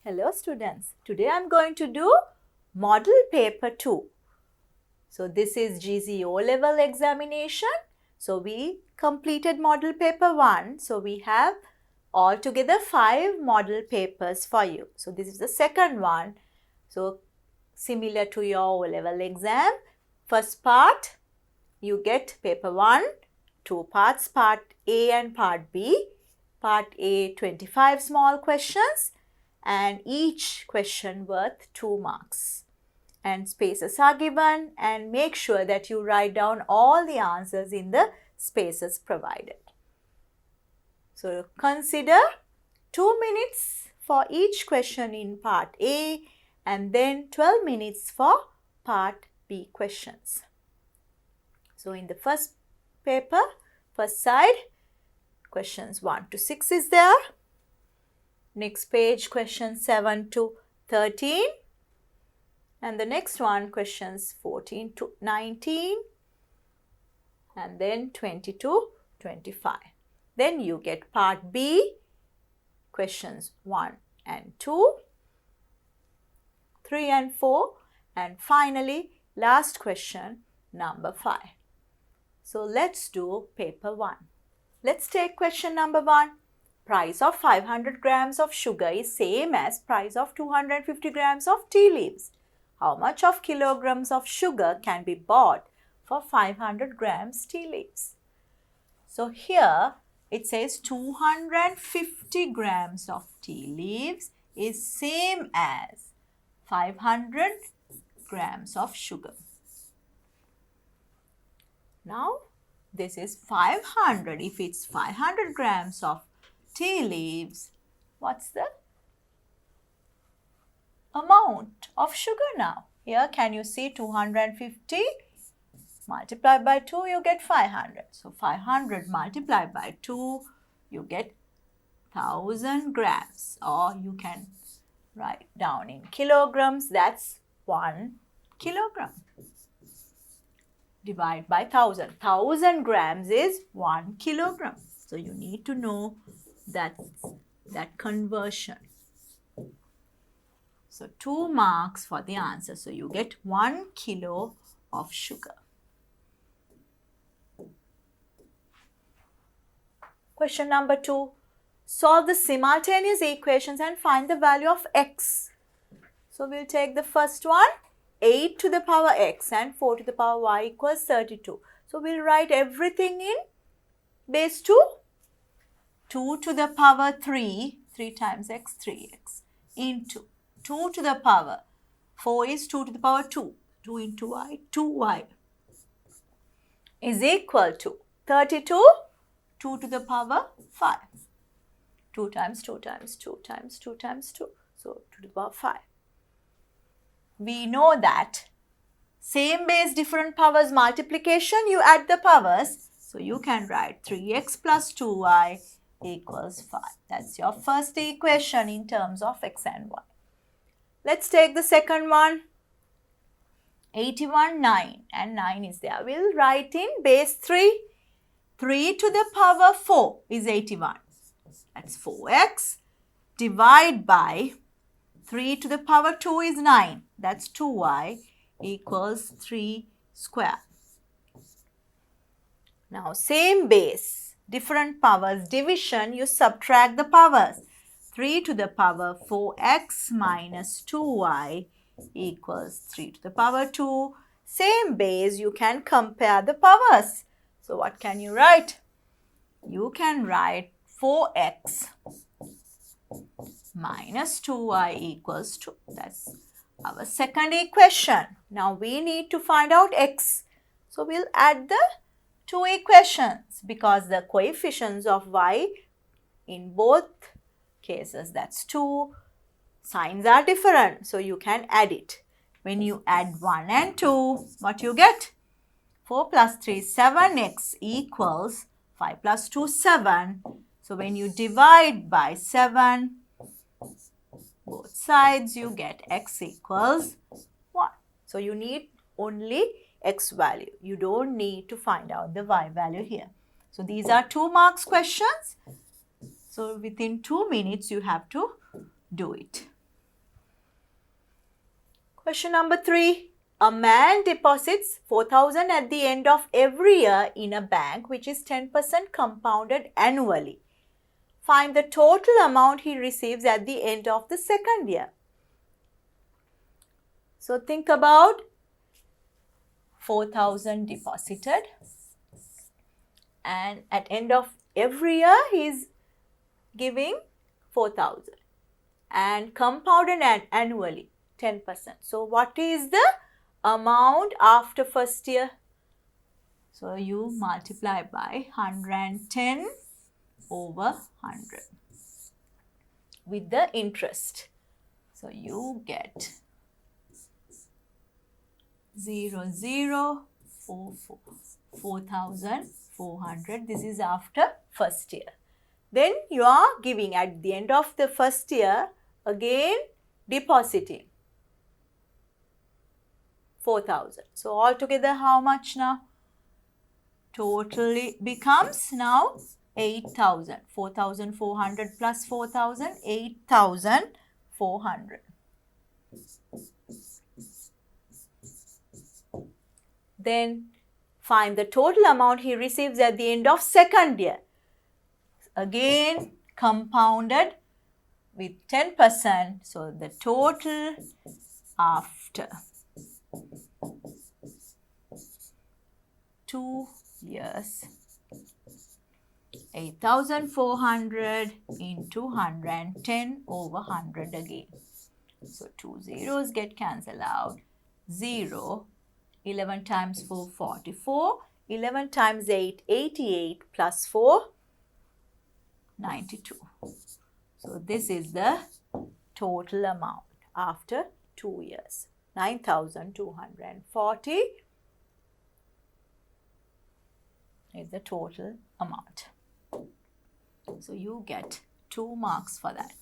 Hello students, today I am going to do Model Paper 2. So this is G.C.E O-level examination. So we completed Model Paper 1. So we have altogether 5 model papers for you. So this is the second one. So similar to your O-level exam, first part you get paper 1, 2 parts, part A and part B. Part A 25 small questions and each question worth 2 marks. And spaces are given, and make sure that you write down all the answers in the spaces provided. So consider 2 minutes for each question in part A and then 12 minutes for part B questions. So in the first paper, first side, questions 1 to 6 is there. Next page, questions 7 to 13. And the next one, questions 14 to 19. And then 20 to 25. Then you get part B, questions 1 and 2, 3 and 4. And finally, last question, number 5. So let's do paper 1. Let's take question number 1. Price of 500 grams of sugar is same as price of 250 grams of tea leaves. How much of kilograms of sugar can be bought for 500 grams tea leaves? So here it says 250 grams of tea leaves is same as 500 grams of sugar. Now this is 500. If it's 500 grams of tea leaves, what's the amount of sugar now? Here, can you see 250 multiplied by 2, you get 500. So 500 multiplied by 2, you get 1000 grams, or you can write down in kilograms, that's 1 kilogram. Divide by 1000. 1000 grams is 1 kilogram. So you need to know that conversion. So 2 marks for the answer. So you get 1 kilo of sugar. Question number 2. Solve the simultaneous equations and find the value of x. So we'll take the first one. 8 to the power x and 4 to the power y equals 32. So we'll write everything in base 2. 2 to the power 3, 3 times x, 3x, into 2 to the power 4 is 2 to the power 2, 2 into y, 2y is equal to 32, 2 to the power 5. 2 times 2 times 2 times 2 times 2, so 2 to the power 5. We know that same base different powers multiplication, you add the powers. So you can write 3x plus 2y equals 5. That's your first equation in terms of x and y. Let's take the second one. 81, 9 and 9 is there. We'll write in base 3. 3 to the power 4 is 81. That's 4x. Divide by 3 to the power 2 is 9. That's 2y equals 3 square. Now same base, different powers, division, you subtract the powers. 3 to the power 4x minus 2y equals 3 to the power 2. Same base, you can compare the powers. So what can you write? You can write 4x minus 2y equals 2. That's our second equation. Now we need to find out x. So we'll add the 2 equations because the coefficients of y in both cases, that's 2. Signs are different, so you can add it. When you add 1 and 2, what you get? 4 plus 3 is 7x equals 5 plus 2 7. So when you divide by 7, both sides, you get x equals 1. So you need only x value. You don't need to find out the y value here. So these are 2 marks questions. So within 2 minutes you have to do it. Question number 3. A man deposits 4,000 at the end of every year in a bank which is 10% compounded annually. Find the total amount he receives at the end of the second year. So think about 4,000 deposited, and at end of every year he is giving 4,000 and compounded annually 10%. So what is the amount after first year? So you multiply by 110 over 100 with the interest. So you get 0044, 4,400. This is after first year. Then you are giving at the end of the first year again depositing 4,000. So altogether how much now? Totally becomes now 8,000. 4,400 plus 4,000, 8,400. Then find the total amount he receives at the end of second year. Again compounded with 10%. So the total after 2 years, 8,400 into 110 over 100 again. So 2 zeros get cancelled out. 0, 11 times 4, 44, 11 times 8, 88, plus 4, 92. So this is the total amount after 2 years. 9,240 is the total amount. So you get 2 marks for that.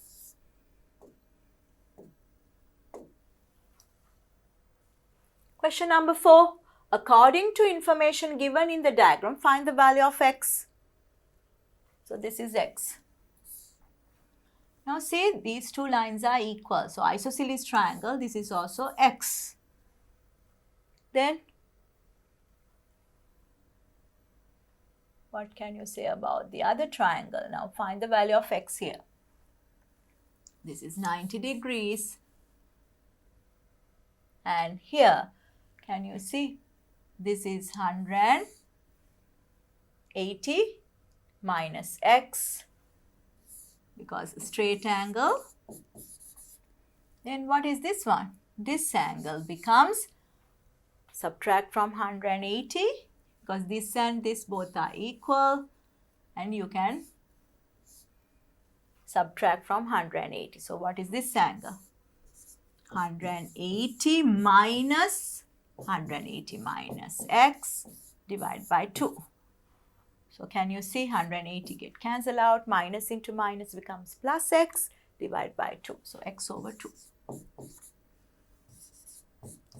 Question number 4. According to information given in the diagram, find the value of x. So this is x. Now say these two lines are equal. So isosceles triangle, this is also x. Then what can you say about the other triangle? Now find the value of x here. This is 90 degrees. And here, can you see? This is 180 minus x, because straight angle. Then what is this one? This angle becomes, subtract from 180, because this and this both are equal, and you can subtract from 180. So what is this angle? 180 minus x divided by 2. So can you see 180 get cancelled out, minus into minus becomes plus x divided by 2. So x over 2.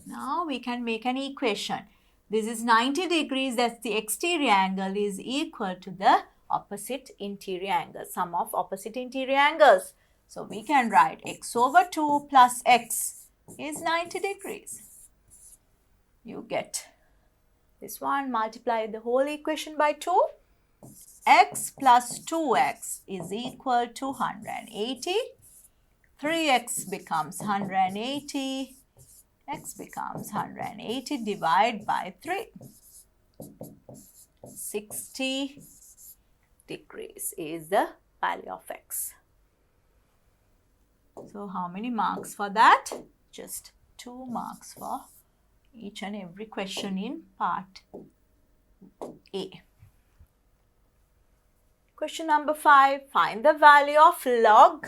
Now we can make an equation. This is 90 degrees, that's the exterior angle, is equal to the opposite interior angle, sum of opposite interior angles. So we can write x over 2 plus x is 90 degrees. You get this one, multiply the whole equation by 2. X plus 2x is equal to 180. 3x becomes 180. X becomes 180 divided by 3. 60 degrees is the value of x. So how many marks for that? Just 2 marks for each and every question in part A. Question number 5. Find the value of log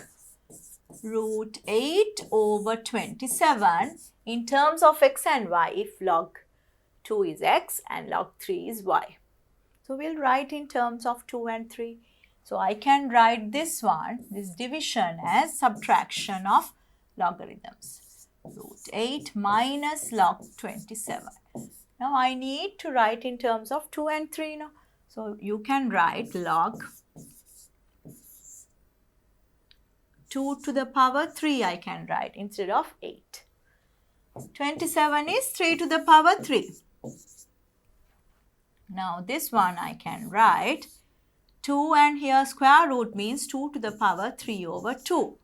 root 8 over 27 in terms of x and y if log 2 is x and log 3 is y. So we'll write in terms of 2 and 3. So I can write this one, this division, as subtraction of logarithms. Root 8 minus log 27. Now I need to write in terms of 2 and 3 now. So you can write log 2 to the power 3 I can write instead of 8. 27 is 3 to the power 3. Now this one I can write 2 and here square root means 2 to the power 3 over 2.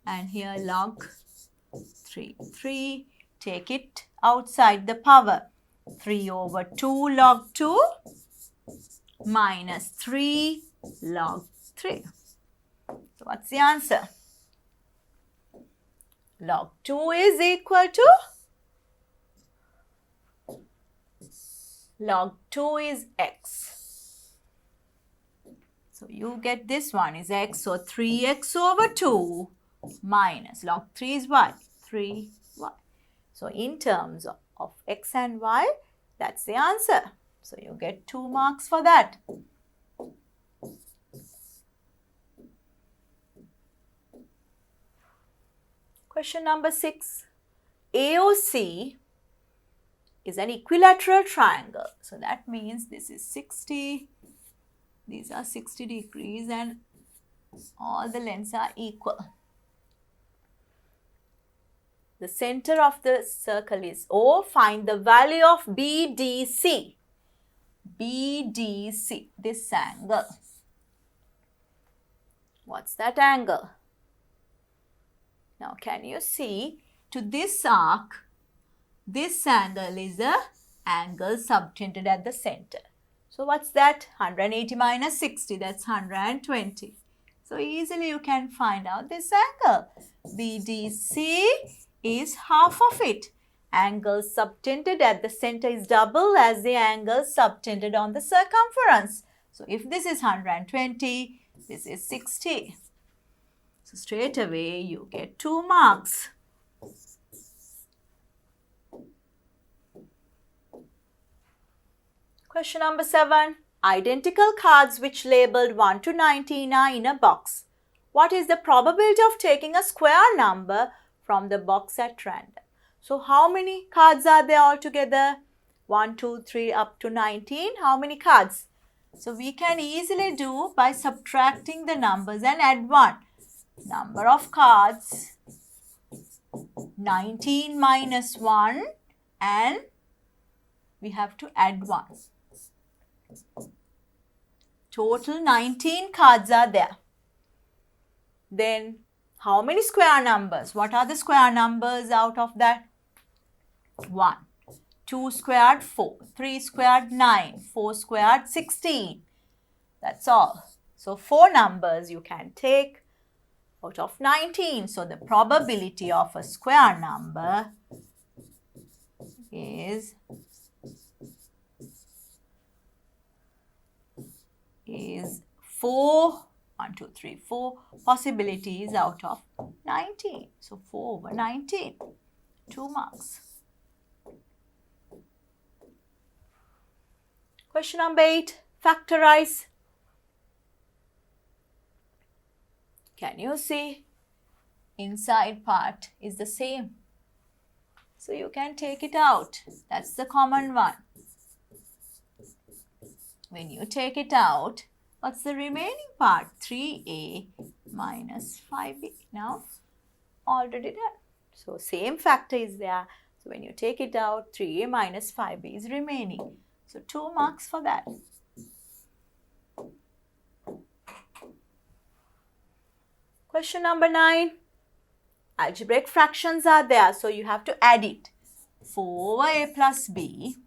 And here log 3. 3, take it outside the power. 3 over 2 log 2 minus 3 log 3. So what's the answer? Log 2 is equal to log 2 is x. So you get this one is x, so 3x over 2 minus log 3 is y, 3y. So in terms of x and y, that's the answer. So you get 2 marks for that. Question number 6. AOC is an equilateral triangle. So that means this is 60, these are 60 degrees and all the lengths are equal. The center of the circle is O. Find the value of BDC. BDC, this angle. What's that angle? Now can you see to this arc, this angle is the angle subtended at the center. So what's that? 180 minus 60, that's 120. So easily you can find out this angle. BDC is half of it. Angle subtended at the center is double as the angle subtended on the circumference. So if this is 120, this is 60. So straight away you get 2 marks. Question number 7. Identical cards which labeled 1 to 19 are in a box. What is the probability of taking a square number from the box at random? So how many cards are there altogether? 1, 2, 3 up to 19. How many cards? So we can easily do by subtracting the numbers and add 1. Number of cards 19 minus 1 and we have to add 1. Total 19 cards are there. Then how many square numbers? What are the square numbers out of that? 1. 2 squared 4. 3 squared 9. 4 squared 16. That's all. So 4 numbers you can take out of 19. So the probability of a square number is 4. 1, 2, 3, 4 possibilities out of 19. So 4 over 19. 2 marks. Question number 8. Factorize. Can you see? Inside part is the same. So you can take it out. That's the common one. When you take it out, what's the remaining part? 3a minus 5b. Now, already done. So, same factor is there. So, when you take it out, 3a minus 5b is remaining. So, 2 marks for that. Question number 9. Algebraic fractions are there. So, you have to add it. 4 over a plus b.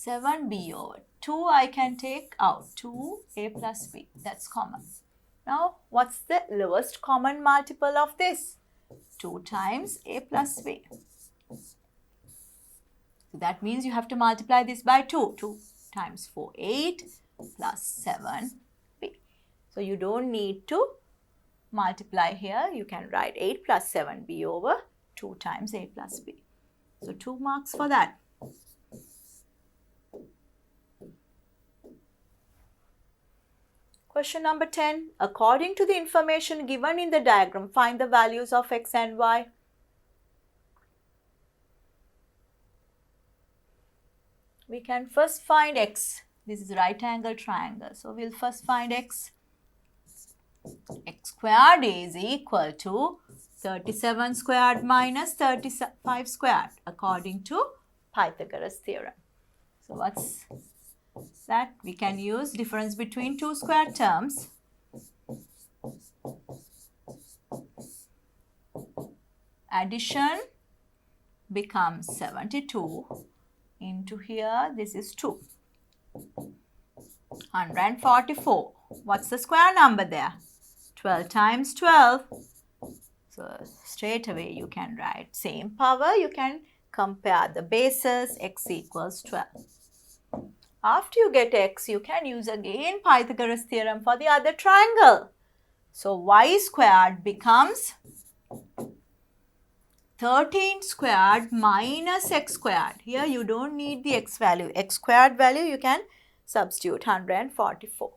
7b over 2 I can take out. 2a plus b. That's common. Now, what's the lowest common multiple of this? 2 times a plus b. So that means you have to multiply this by 2. 2 times 4, 8 plus 7b. So you don't need to multiply here. You can write 8 plus 7b over 2 times a plus b. So 2 marks for that. Question number 10. According to the information given in the diagram, find the values of x and y. We can first find x. This is right angle triangle. So we'll first find x. X squared is equal to 37 squared minus 35 squared according to Pythagoras theorem. So what's that? We can use difference between two square terms. Addition becomes 72 into here, this is 2. 144. What's the square number there? 12 times 12. So straight away you can write same power. You can compare the bases. X equals 12. After you get x, you can use again Pythagoras theorem for the other triangle. So y squared becomes 13 squared minus x squared. Here you don't need the x value. X squared value you can substitute 144.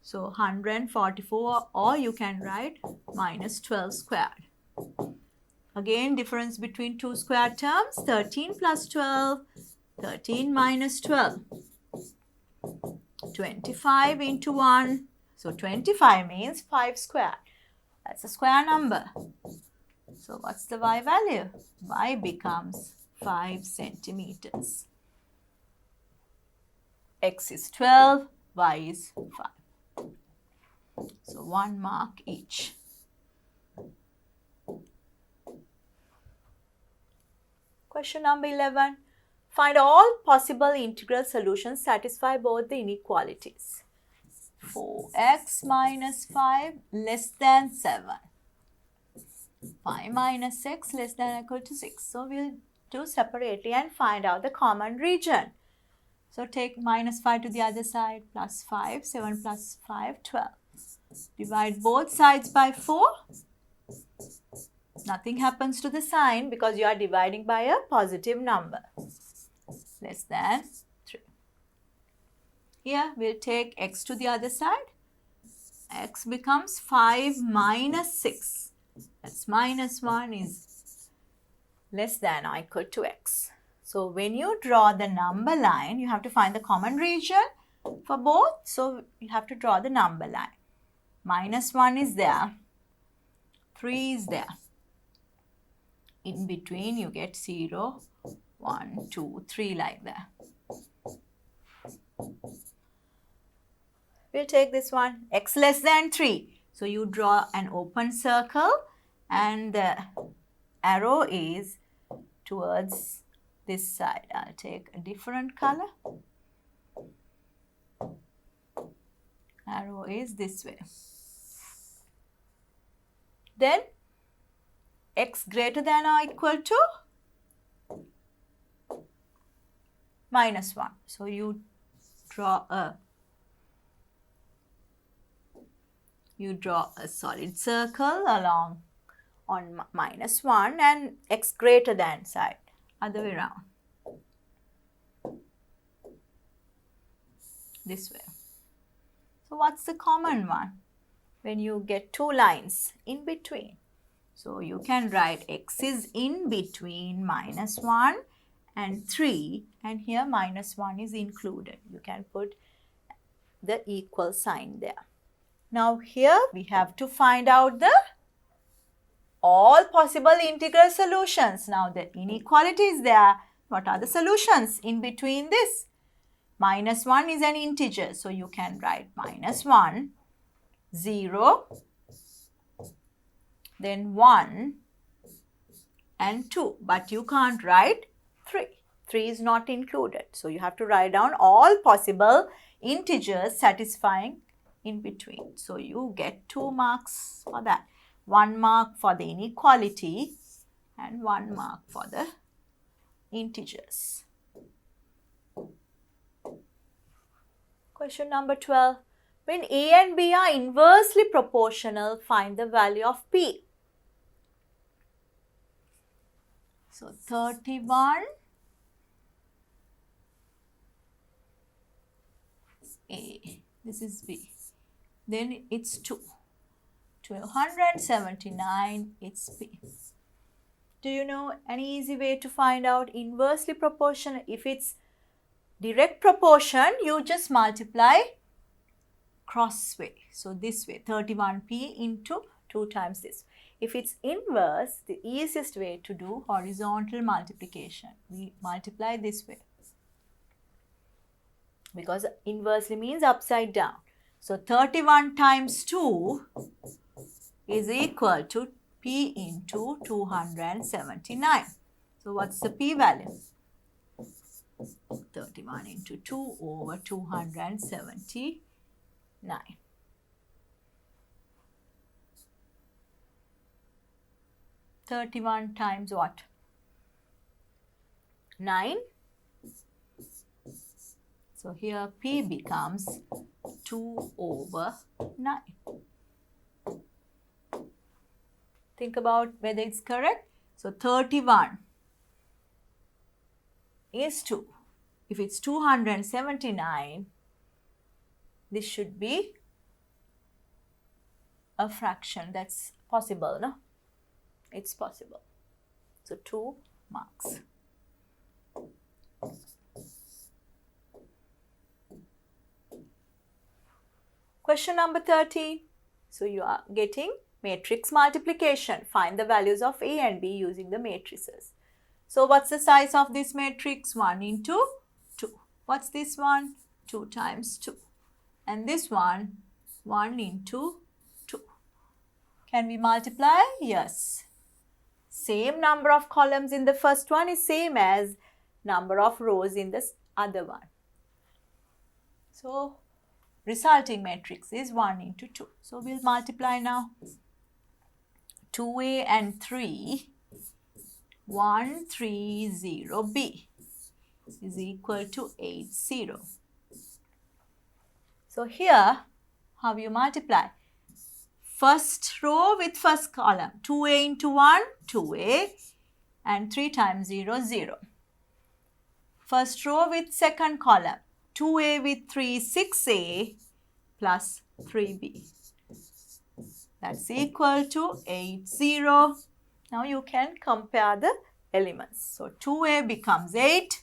So 144, or you can write minus 12 squared. Again, difference between two square terms, 13 plus 12, 13 minus 12. 25 into 1. So 25 means 5 squared. That's a square number. So what's the y value? Y becomes 5 centimeters. X is 12, y is 5. So 1 mark each. Question number 11. Find all possible integral solutions satisfy both the inequalities. 4x minus 5 less than 7. 5 minus 6 less than or equal to 6. So we'll do separately and find out the common region. So take minus 5 to the other side, plus 5, 7 plus 5, 12. Divide both sides by 4. Nothing happens to the sign because you are dividing by a positive number. Less than 3. Here we'll take x to the other side. X becomes 5 minus 6. That's minus 1 is less than or equal to x. So when you draw the number line, you have to find the common region for both. So you have to draw the number line. Minus 1 is there. 3 is there. In between you get 0, 1, 2, 3 like that. We'll take this one, x less than 3. So you draw an open circle and the arrow is towards this side. I'll take a different color. Arrow is this way. Then x greater than or equal to minus 1. So you draw a solid circle along on minus 1 and x greater than side, other way around. This way. So what's the common one? When you get two lines in between. So you can write x is in between minus 1 and 3, and here minus 1 is included. You can put the equal sign there. Now here we have to find out the all possible integral solutions. Now the inequality is there. What are the solutions in between this? Minus 1 is an integer, so you can write minus 1, 0, then 1 and 2. But you can't write 3. 3 is not included. So you have to write down all possible integers satisfying in between. So you get 2 marks for that. 1 mark for the inequality and 1 mark for the integers. Question number 12. When A and B are inversely proportional, find the value of P. So 31 A, this is B. Then it's 2. 279, it's P. Do you know any easy way to find out inversely proportional? If it's direct proportion, you just multiply cross way. So this way, 31p into 2 times this. If it's inverse, the easiest way to do horizontal multiplication. We multiply this way because inversely means upside down. So 31 times 2 is equal to P into 279. So what's the P value? 31 into 2 over 279. (31) times what? 9. So here P becomes 2 over 9. Think about whether it's correct. So 31 is 2. If it's 279, this should be a fraction. That's possible, no? It's possible. So 2 marks. Question number 13. So you are getting matrix multiplication. Find the values of A and B using the matrices. So what's the size of this matrix? 1 into 2. What's this one? 2 times 2. And this one, 1 into 2. Can we multiply? Yes. Same number of columns in the first one is same as number of rows in this other one. So resulting matrix is 1 into 2. So we'll multiply now. 2A and 3, 1, 3, 0, B is equal to 8, 0. So here, how you multiply? First row with first column. 2A into 1, 2A, and 3 times 0, 0. First row with second column. 2A with 3, 6A plus 3B. That's equal to 8, 0. Now you can compare the elements. So 2A becomes 8.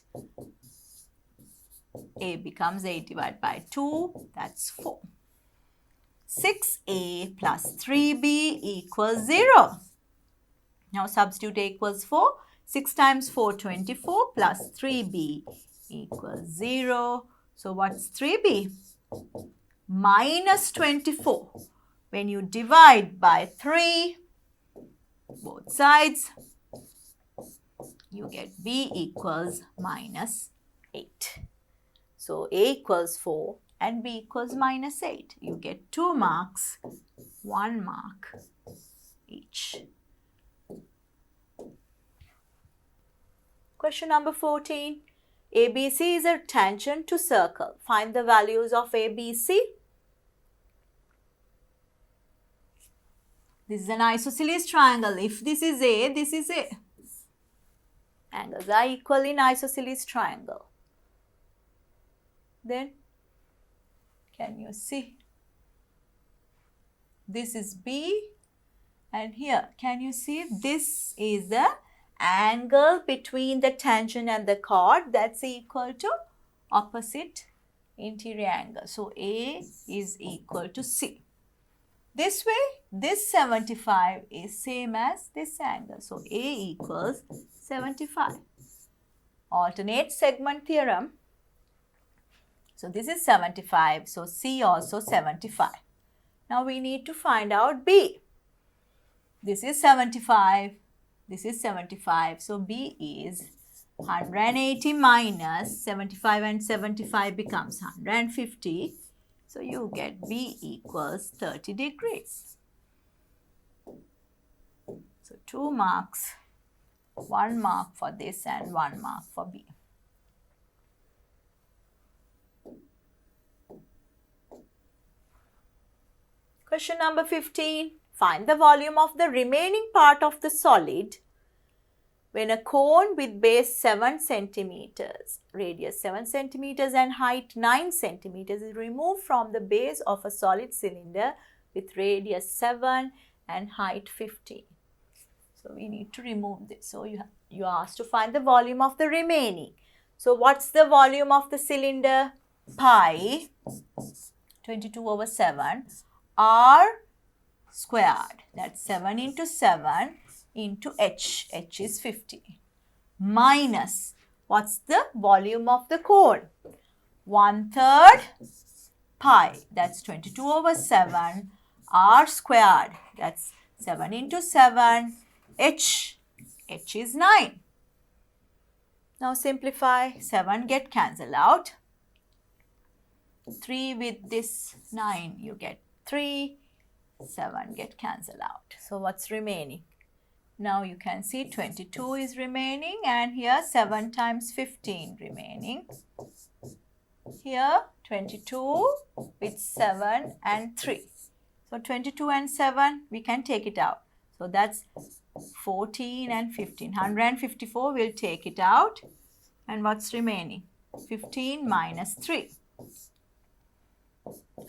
A becomes 8 divided by 2. That's 4. 6A plus 3B equals 0. Now substitute A equals 4. 6 times 4, 24 plus 3B equals 0. So what's 3B? Minus 24. When you divide by 3, both sides, you get B equals minus 8. So A equals 4 and B equals minus 8. You get 2 marks, 1 mark each. Question number 14. ABC is a tangent to circle. Find the values of ABC. This is an isosceles triangle. If this is A, this is A. Angles are equal in isosceles triangle. Then, can you see? This is B, and here, can you see? This is the angle between the tangent and the chord. That's equal to opposite interior angle. So A is equal to C. This way, this 75 is same as this angle. So A equals 75. Alternate segment theorem. So this is 75. So C also 75. Now we need to find out B. This is 75. This is 75. So B is 180 minus 75 and 75 becomes 150. So you get B equals 30 degrees. So 2 marks, 1 mark for this and 1 mark for B. Question number 15. Find the volume of the remaining part of the solid when a cone with base 7 centimeters, radius 7 centimeters and height 9 centimeters is removed from the base of a solid cylinder with radius 7 and height 15. So we need to remove this. So you are asked to find the volume of the remaining. So what's the volume of the cylinder? Pi 22 over 7 r squared. That's 7 into 7 into h. h is 50. Minus, what's the volume of the cone? 1/3 pi. That's 22 over 7 r squared. That's 7 into 7 h. h is 9. Now simplify. 7 get cancelled out. 3 with this 9, you get 3. 7 get cancelled out. So what's remaining? Now you can see 22 is remaining, and here 7 times 15 remaining. Here 22 with 7 and 3. So 22 and 7, we can take it out. So that's 14 and 15. 154, we'll take it out. And what's remaining? 15 minus 3.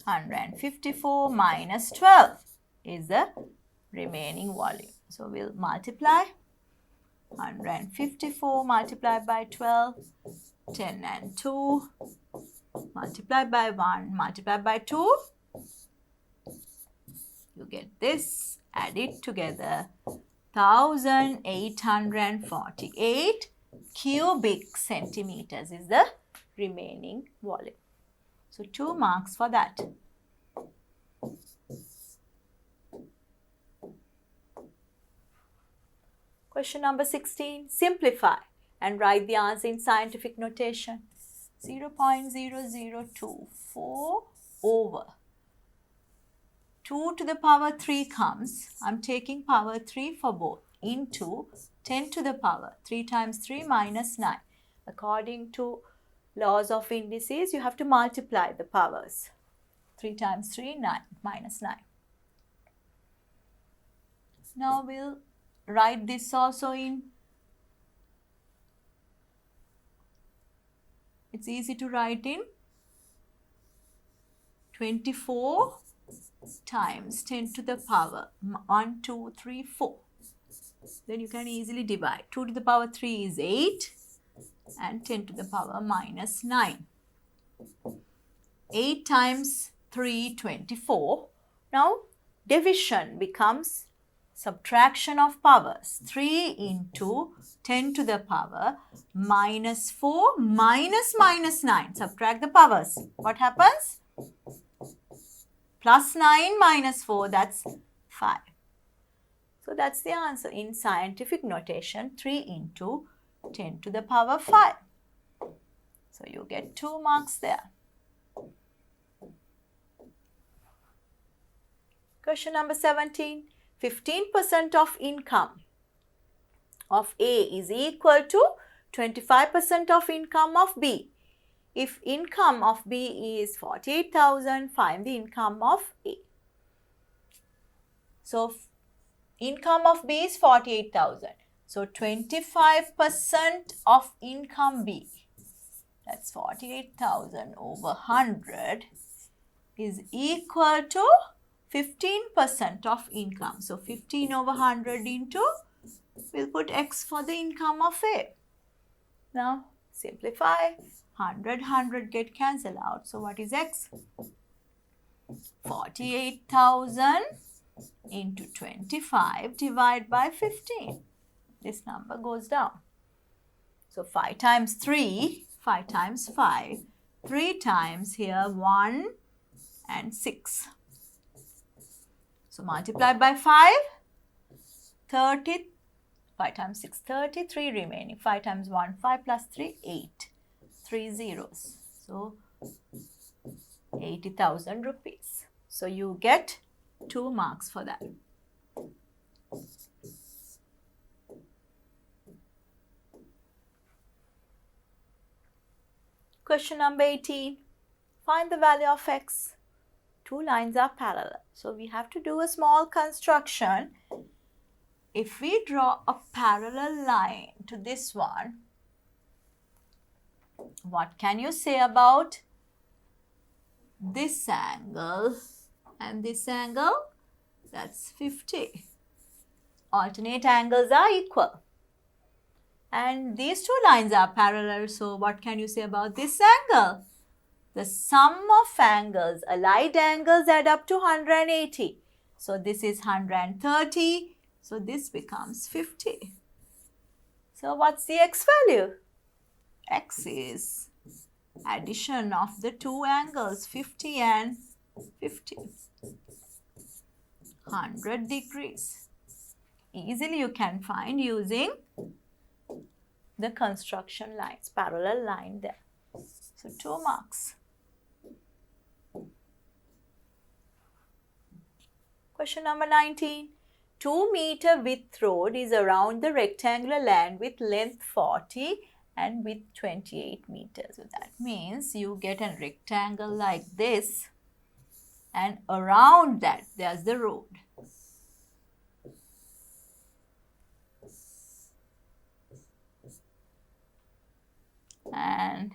154 minus 12 is the remaining volume. So we'll multiply. 154 multiplied by 12, 10 and 2, multiplied by 1, multiplied by 2. You get this, add it together, 1848 cubic centimeters is the remaining volume. So 2 marks for that. Question number 16. Simplify and write the answer in scientific notation. 0.0024 over 2 to the power 3 comes, I'm taking power 3 for both, into 10 to the power 3 times 3 minus 9. According to laws of indices, you have to multiply the powers. 3 times 3, 9, minus 9. Now we'll write this also in, it's easy to write in 24 times 10 to the power 1, 2, 3, 4. Then you can easily divide. 2 to the power 3 is 8 and 10 to the power minus 9. 8 times 3, 24. Now division becomes subtraction of powers. 3 into 10 to the power minus 4 minus 9. Subtract the powers. What happens? Plus 9 minus 4, that's 5. So that's the answer in scientific notation, 3 into 10 to the power 5. So you get 2 marks there. Question number 17. 15% of income of A is equal to 25% of income of B. If income of B is 48,000, find the income of A. So income of B is 48,000. So 25% of income B, that's 48,000 over 100, is equal to 15% of income. So 15 over 100 into, we'll put X for the income of A. Now simplify. 100 get cancelled out. So what is X? 48,000 into 25 divided by 15. This number goes down. So 5 times 3, 5 times 5, 3 times here 1 and 6. So multiply by 5, 30, 5 times 6, 30, 3 remaining. 5 times 1, 5 plus 3, 8. 3 zeros. So 80,000 rupees. So you get 2 marks for that. Question number 18. Find the value of X. 2 lines are parallel. So we have to do a small construction. If we draw a parallel line to this one, what can you say about this angle and this angle? That's 50. Alternate angles are equal. And these 2 lines are parallel. So what can you say about this angle? The sum of angles, allied angles, add up to 180. So this is 130. So this becomes 50. So what's the x value? X is addition of the two angles 50 and 50. 100 degrees. Easily you can find using the construction lines, parallel line there. So 2 marks. Question number 19. 2 meter width road is around the rectangular land with length 40 and width 28 meters. So that means you get a rectangle like this, and around that there's the road. And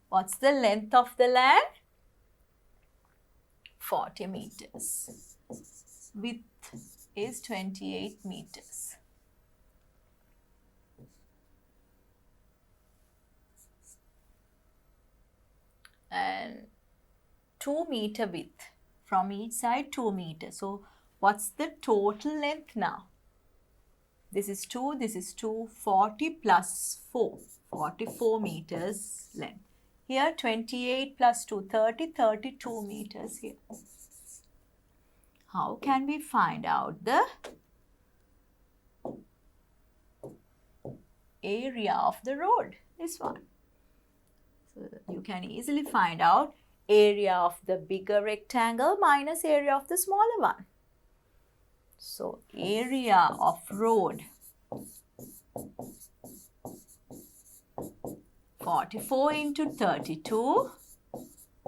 what's the length of the land? 40 meters. Width is 28 meters. And 2 meter width from each side, 2 meters. So what's the total length now? This is 2, this is 2, 40 plus 4, 44 meters length. Here 28 plus 2, 30, 32 meters here. How can we find out the area of the road? This one. So you can easily find out area of the bigger rectangle minus area of the smaller one. So area of road 44 into 32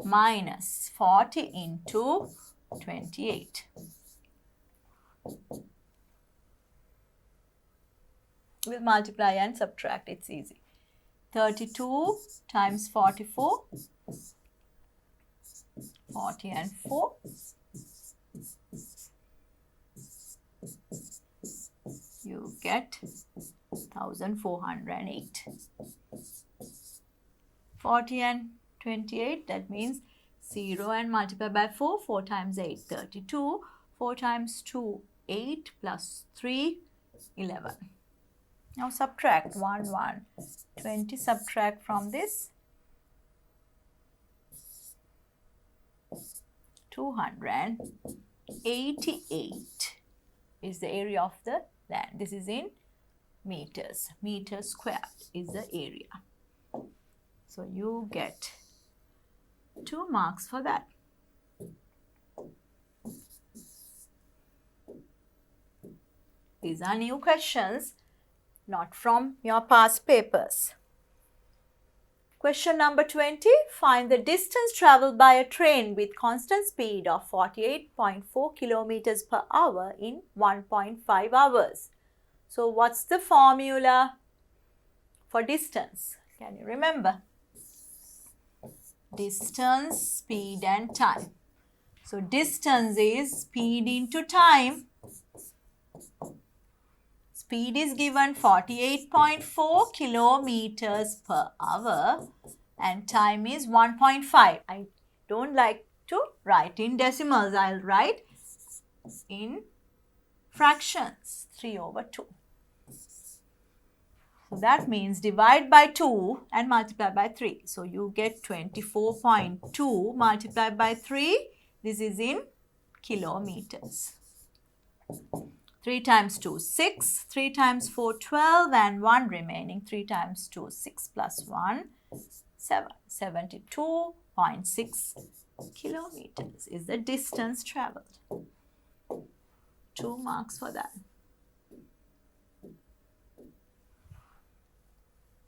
minus 40 into 28. We'll multiply and subtract, it's easy. 32 times 44, 40 and 4. You get 1408. 40 and 28, that means 0 and multiply by 4, 4 times 8, 32, 4 times 2, 8 plus 3, 11. Now subtract 1, 1, 20, subtract from this, 288 is the area of the land. This is in meters. Meter squared is the area. So you get 2 marks for that. These are new questions, not from your past papers. Question number 20. Find the distance travelled by a train with constant speed of 48.4 kilometers per hour in 1.5 hours. So what's the formula for distance? Can you remember? Distance, speed and time. So distance is speed into time. Speed is given 48.4 kilometers per hour and time is 1.5. I don't like to write in decimals. I'll write in fractions, 3/2. So that means divide by 2 and multiply by 3. So you get 24.2 multiplied by 3. This is in kilometers. 3 times 2, 6. 3 times 4, 12 and 1 remaining. 3 times 2, 6 plus 1, 7. 72.6 kilometers is the distance travelled. 2 marks for that.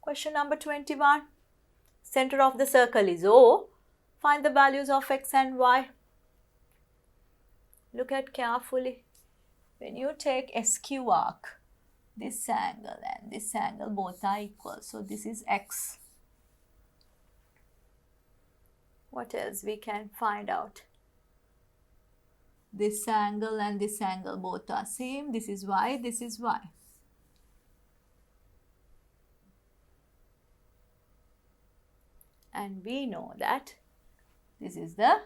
Question number 21. Center of the circle is O. Find the values of x and y. Look at carefully. When you take SQ arc, this angle and this angle both are equal. So this is x. What else we can find out? This angle and this angle both are same. This is y, this is y. And we know that this is the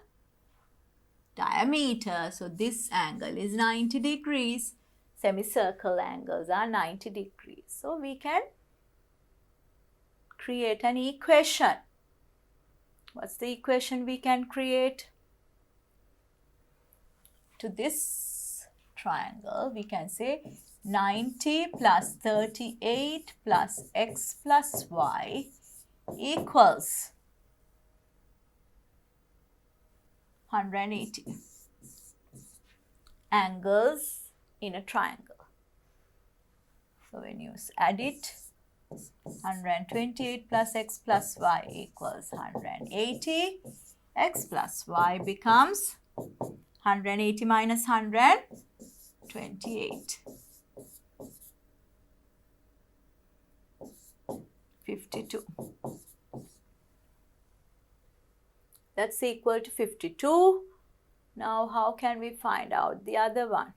diameter. So this angle is 90 degrees. Semicircle angles are 90 degrees. So we can create an equation. What's the equation we can create? To this triangle, we can say 90 plus 38 plus x plus y equals 180 angles in a triangle. So when you add it, 128 plus x plus y equals 180. X plus y becomes 180 minus 128. 52. That's equal to 52. Now how can we find out the other one?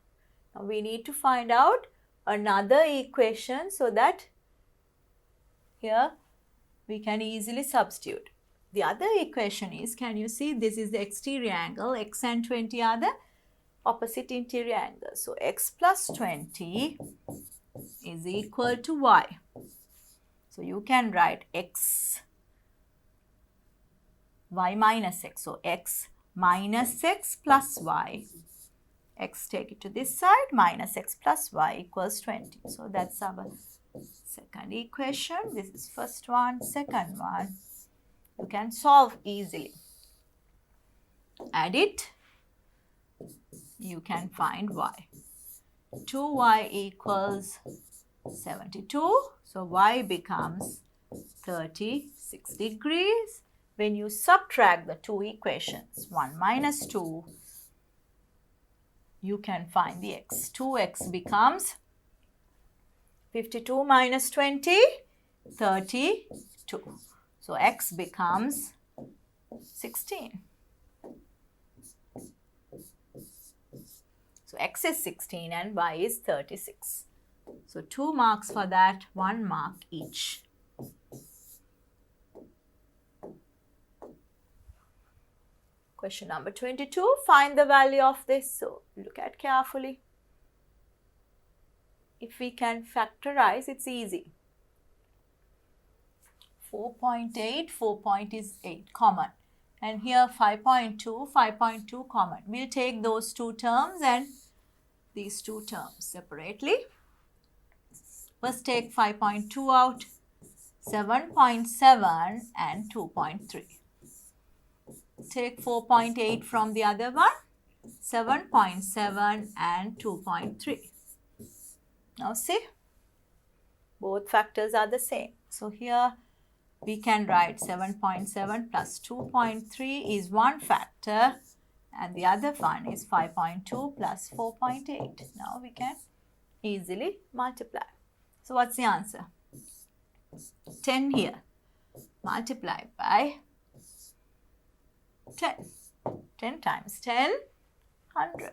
Now we need to find out another equation so that here we can easily substitute. The other equation is, can you see, this is the exterior angle, x and 20 are the opposite interior angles. So x plus 20 is equal to y. So you can write x, y minus x. So x minus x plus y. X, take it to this side, minus x plus y equals 20. So that's our second equation. This is first one, second one. You can solve easily. Add it. You can find y. 2y equals 72. So y becomes 36 degrees. When you subtract the two equations, 1 minus 2, you can find the x. 2x becomes 52 minus 20, 32. So x becomes 16. So x is 16 and y is 36. So 2 marks for that, 1 mark each. Question number 22, find the value of this. So look at carefully. If we can factorize, it's easy. 4.8, 4.8 common. And here 5.2, 5.2 common. We'll take those two terms and these two terms separately. First take 5.2 out, 7.7 and 2.3. Take 4.8 from the other one, 7.7 and 2.3. Now see, both factors are the same. So here we can write 7.7 plus 2.3 is one factor and the other one is 5.2 plus 4.8. Now we can easily multiply. So what's the answer? 10 here multiplied by 10. 10 times 10, 100.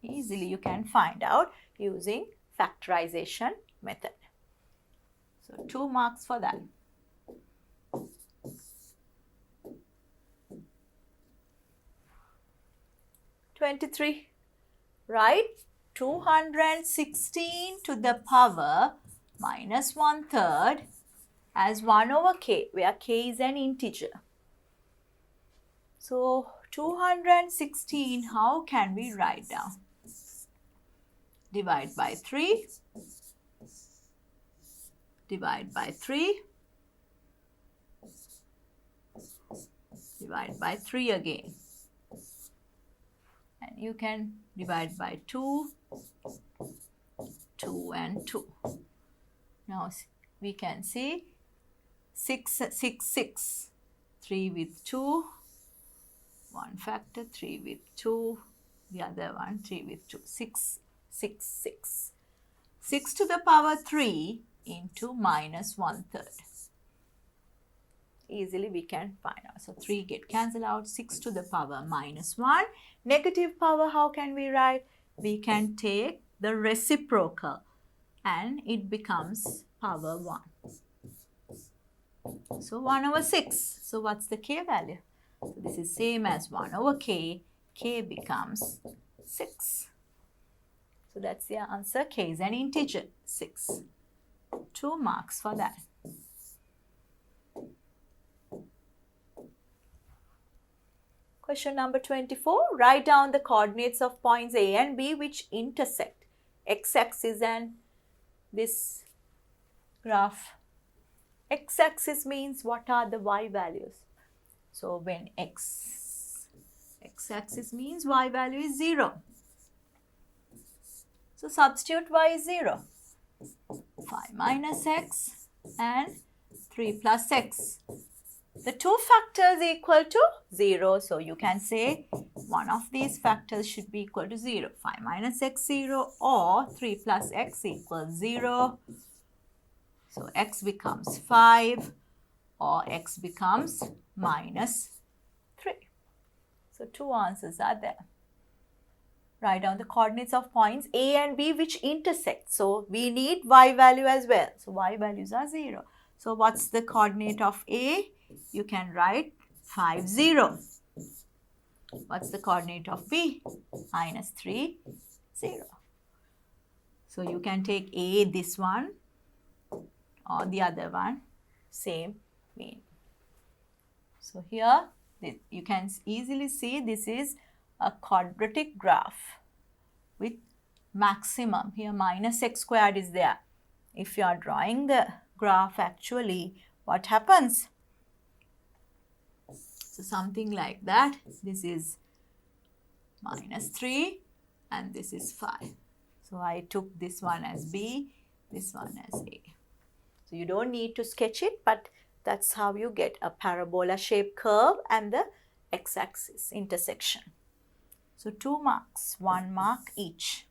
Easily you can find out using factorization method. So 2 marks for that. (23). Write 216 to the power minus 1/3 as 1 over k, where k is an integer. So 216, how can we write down? Divide by 3, divide by 3, divide by 3 again. And you can divide by 2, 2 and 2. Now we can see 6, 6, 6, 3 with 2, one factor, 3 with 2, the other one 3 with 2, 6, 6, 6. 6 to the power 3 into minus 1/3. Easily we can find out. So 3 get cancelled out, 6 to the power minus 1. Negative power, how can we write? We can take the reciprocal and it becomes power 1. So 1 over 6. So what's the k value? So this is same as 1 over k k becomes 6. So that's the answer. K is an integer, 6. 2 marks for that. Question number 24. Write down the coordinates of points A and B which intersect x-axis and this graph. X-axis means what are the y values. So when x-axis means y value is 0. So substitute y is 0. 5 minus x and 3 plus x. The two factors equal to 0. So you can say one of these factors should be equal to 0. 5 minus x 0 or 3 plus x equals 0. So x becomes 5 or x becomes minus 3. So two answers are there. Write down the coordinates of points A and B which intersect. So we need y value as well. So y values are 0. So what's the coordinate of A? You can write 5, 0. What's the coordinate of B? Minus 3, 0. So you can take A, this one, or the other one, same mean. So here you can easily see this is a quadratic graph with maximum. Here minus x squared is there. If you are drawing the graph actually, what happens? So something like that. This is minus 3 and this is 5. So I took this one as B, this one as A. So you don't need to sketch it, but that's how you get a parabola shaped curve and the x-axis intersection. So 2 marks, 1 mark each.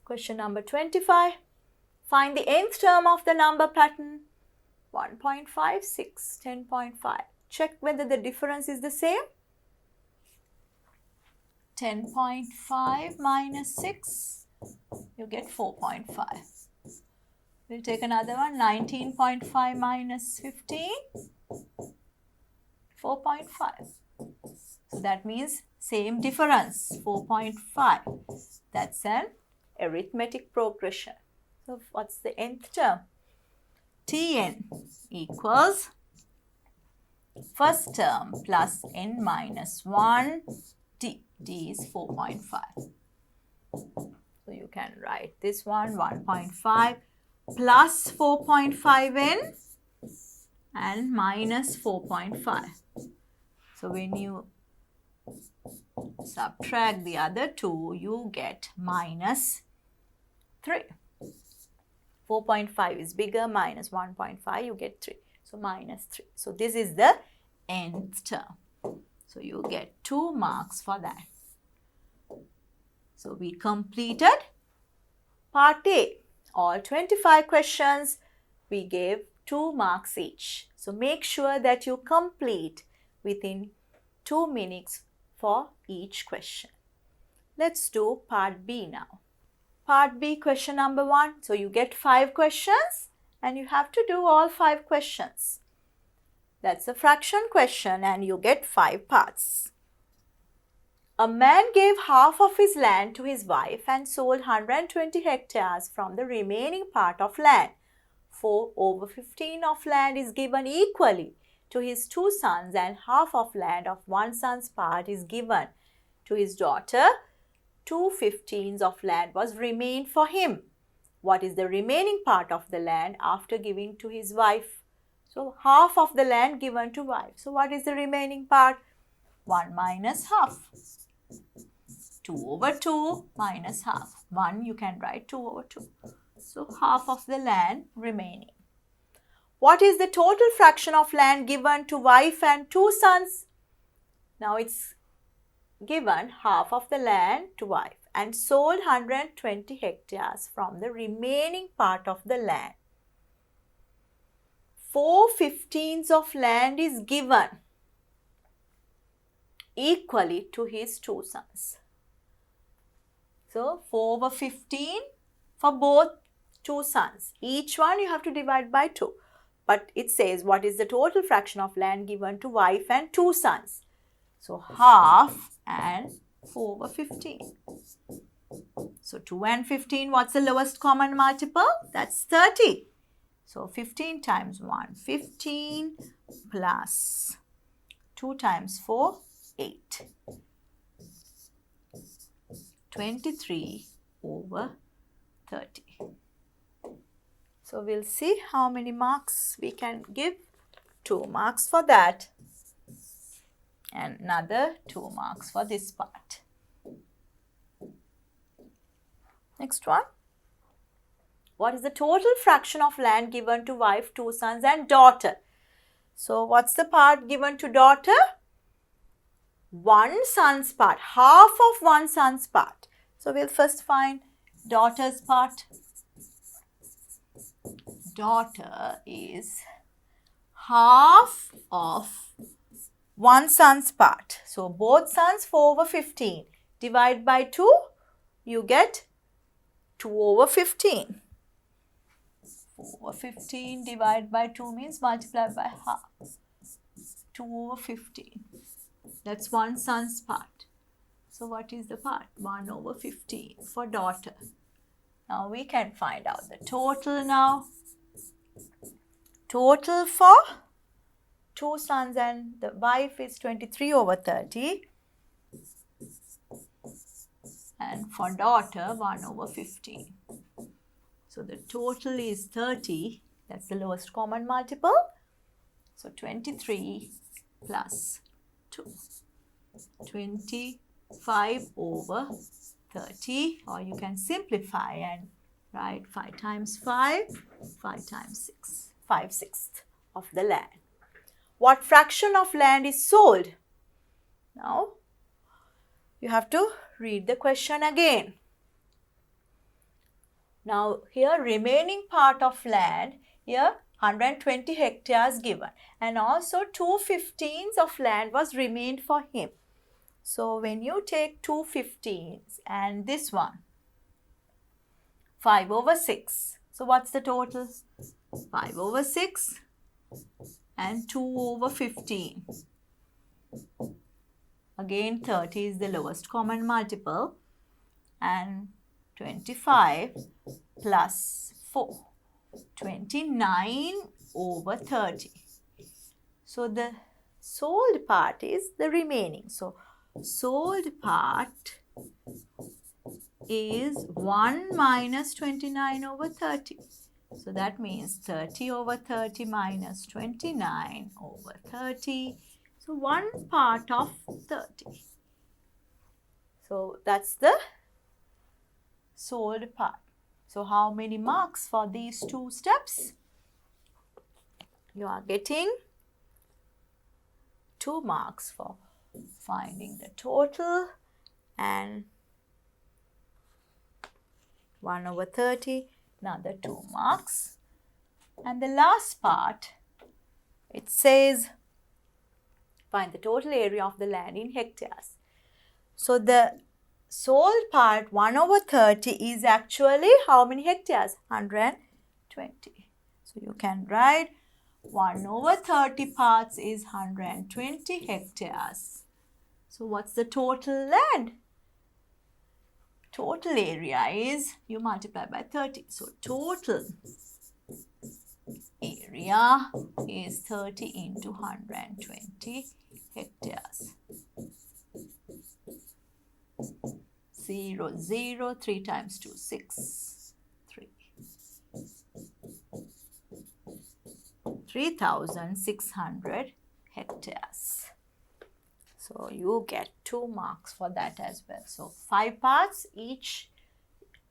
Question number 25. Find the nth term of the number pattern. 1.5, 6, 10.5. Check whether the difference is the same. 10.5 minus 6, you get 4.5. We'll take another one. 19.5 minus 15, 4.5. So that means same difference, 4.5. That's an arithmetic progression. So what's the nth term? Tn equals first term plus n minus 1 d. D is 4.5. So you can write this one 1.5 plus 4.5n and minus 4.5. So when you subtract the other two, you get minus 3. 4.5 is bigger, minus 1.5, you get 3. So minus 3. So this is the nth term. So you get 2 marks for that. So we completed part A. All 25 questions, we gave 2 marks each. So make sure that you complete within 2 minutes for each question. Let's do part B now. Part B, question number 1. So you get 5 questions and you have to do all 5 questions. That's a fraction question and you get 5 parts. A man gave half of his land to his wife and sold 120 hectares from the remaining part of land. 4/15 of land is given equally to his 2 sons and half of land of 1 son's part is given to his daughter. 2/15 of land was remained for him. What is the remaining part of the land after giving to his wife? So half of the land given to wife. So what is the remaining part? 1 minus half. 2/2 minus half. 1 you can write 2/2. So half of the land remaining. What is the total fraction of land given to wife and 2 sons? Now it's given half of the land to wife and sold 120 hectares from the remaining part of the land. 4/15 of land is given equally to his 2 sons. So 4/15 for both 2 sons. Each one you have to divide by 2. but it says what is the total fraction of land given to wife and 2 sons. So half and 4/15. So 2 and 15, what's the lowest common multiple? That's 30. So 15 times 1, 15 plus 2 times 4, 8. 23/30. So we'll see how many marks we can give. 2 marks for that. And another 2 marks for this part. Next one. What is the total fraction of land given to wife, 2 sons and daughter? So what's the part given to daughter? 1 son's part, half of 1 son's part. So we'll first find daughter's part. Daughter is half of 1 son's part. So both sons 4/15. Divide by 2, you get 2/15. 4/15 divided by 2 means multiply by half. 2/15. That's 1 son's part. So what is the part? 1/15 for daughter. Now we can find out the total now. Total for 2 sons and the wife is 23/30. And for daughter, 1/15. So the total is 30. That's the lowest common multiple. So 23 plus 2. 25/30. Or you can simplify and write 5 times 5, 5 times 6. 5/6 of the land. What fraction of land is sold? Now, you have to read the question again. Now, here remaining part of land, here 120 hectares given. And also 2/15 of land was remained for him. So, when you take 2/15 and this one, 5/6. So, what's the total? 5/6 and 2/15. Again 30 is the lowest common multiple and 25 plus 4. 29/30. So the sold part is the remaining. So sold part is 1 minus 29/30. So that means 30/30 minus 29/30. So 1 part of 30. So that's the sold part. So how many marks for these 2 steps? You are getting 2 marks for finding the total and 1/30. Another 2 marks. And the last part, it says find the total area of the land in hectares. So the sold part 1/30 is actually how many hectares? 120. So you can write 1/30 parts is 120 hectares. So what's the total land? Total area is, you multiply by 30. So total area is 30 into 120 hectares. 0, 0, 3 times 2, 6, 3. 3,600 hectares. So you get 2 marks for that as well. So 5 parts, each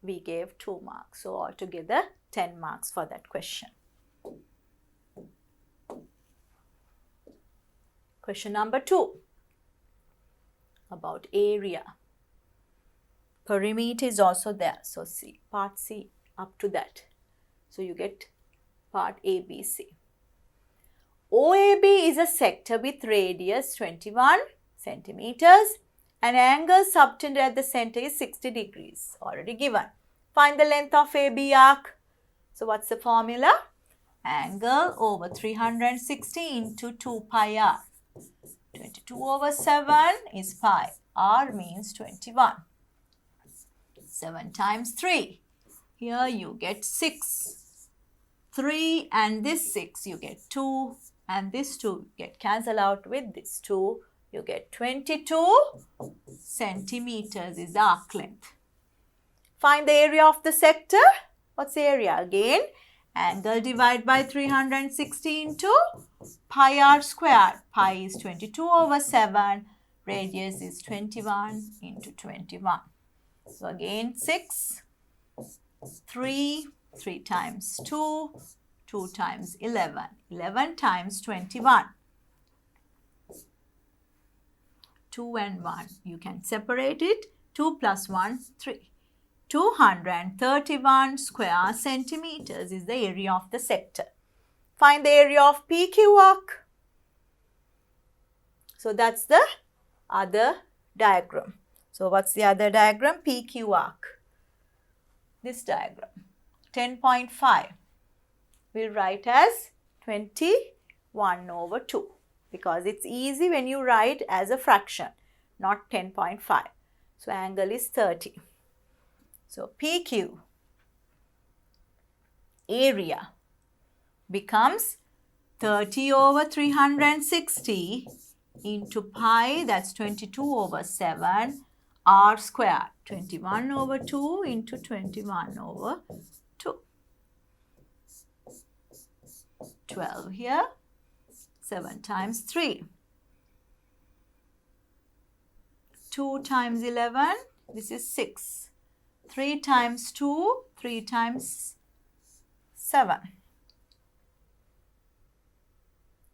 we gave 2 marks. So altogether 10 marks for that question. Question number 2 about area. Perimeter is also there. So C, part C up to that. So you get part A, B, C. OAB is a sector with radius 21 centimeters and angle subtended at the center is 60 degrees. Already given. Find the length of AB arc. So what's the formula? angle over 360 into 2 pi r. 22 over 7 is pi. R means 21. 7 times 3. Here you get 6. 3 and this 6 you get 2. And this 2 get cancelled out with this 2. You get 22 centimeters is the arc length. Find the area of the sector. What's the area? Again, angle divided by 360 into pi r squared. Pi is 22 over 7. Radius is 21 into 21. So again 6, 3 times 2, 2 times 11. 11 times 21. 2 and 1. You can separate it. 2 plus 1, 3. 231 square centimeters is the area of the sector. Find the area of PQ arc. So that's the other diagram. So what's the other diagram? PQ arc. This diagram. 10.5. We'll write as 21 over 2 because it's easy when you write as a fraction, not 10.5. So angle is 30. So PQ area becomes 30 over 360 into pi, that's 22 over 7, r squared. 21 over 2 into 21 over 2. 12 here. 7 times 3. 2 times 11, this is 6. 3 times 2, 3 times 7.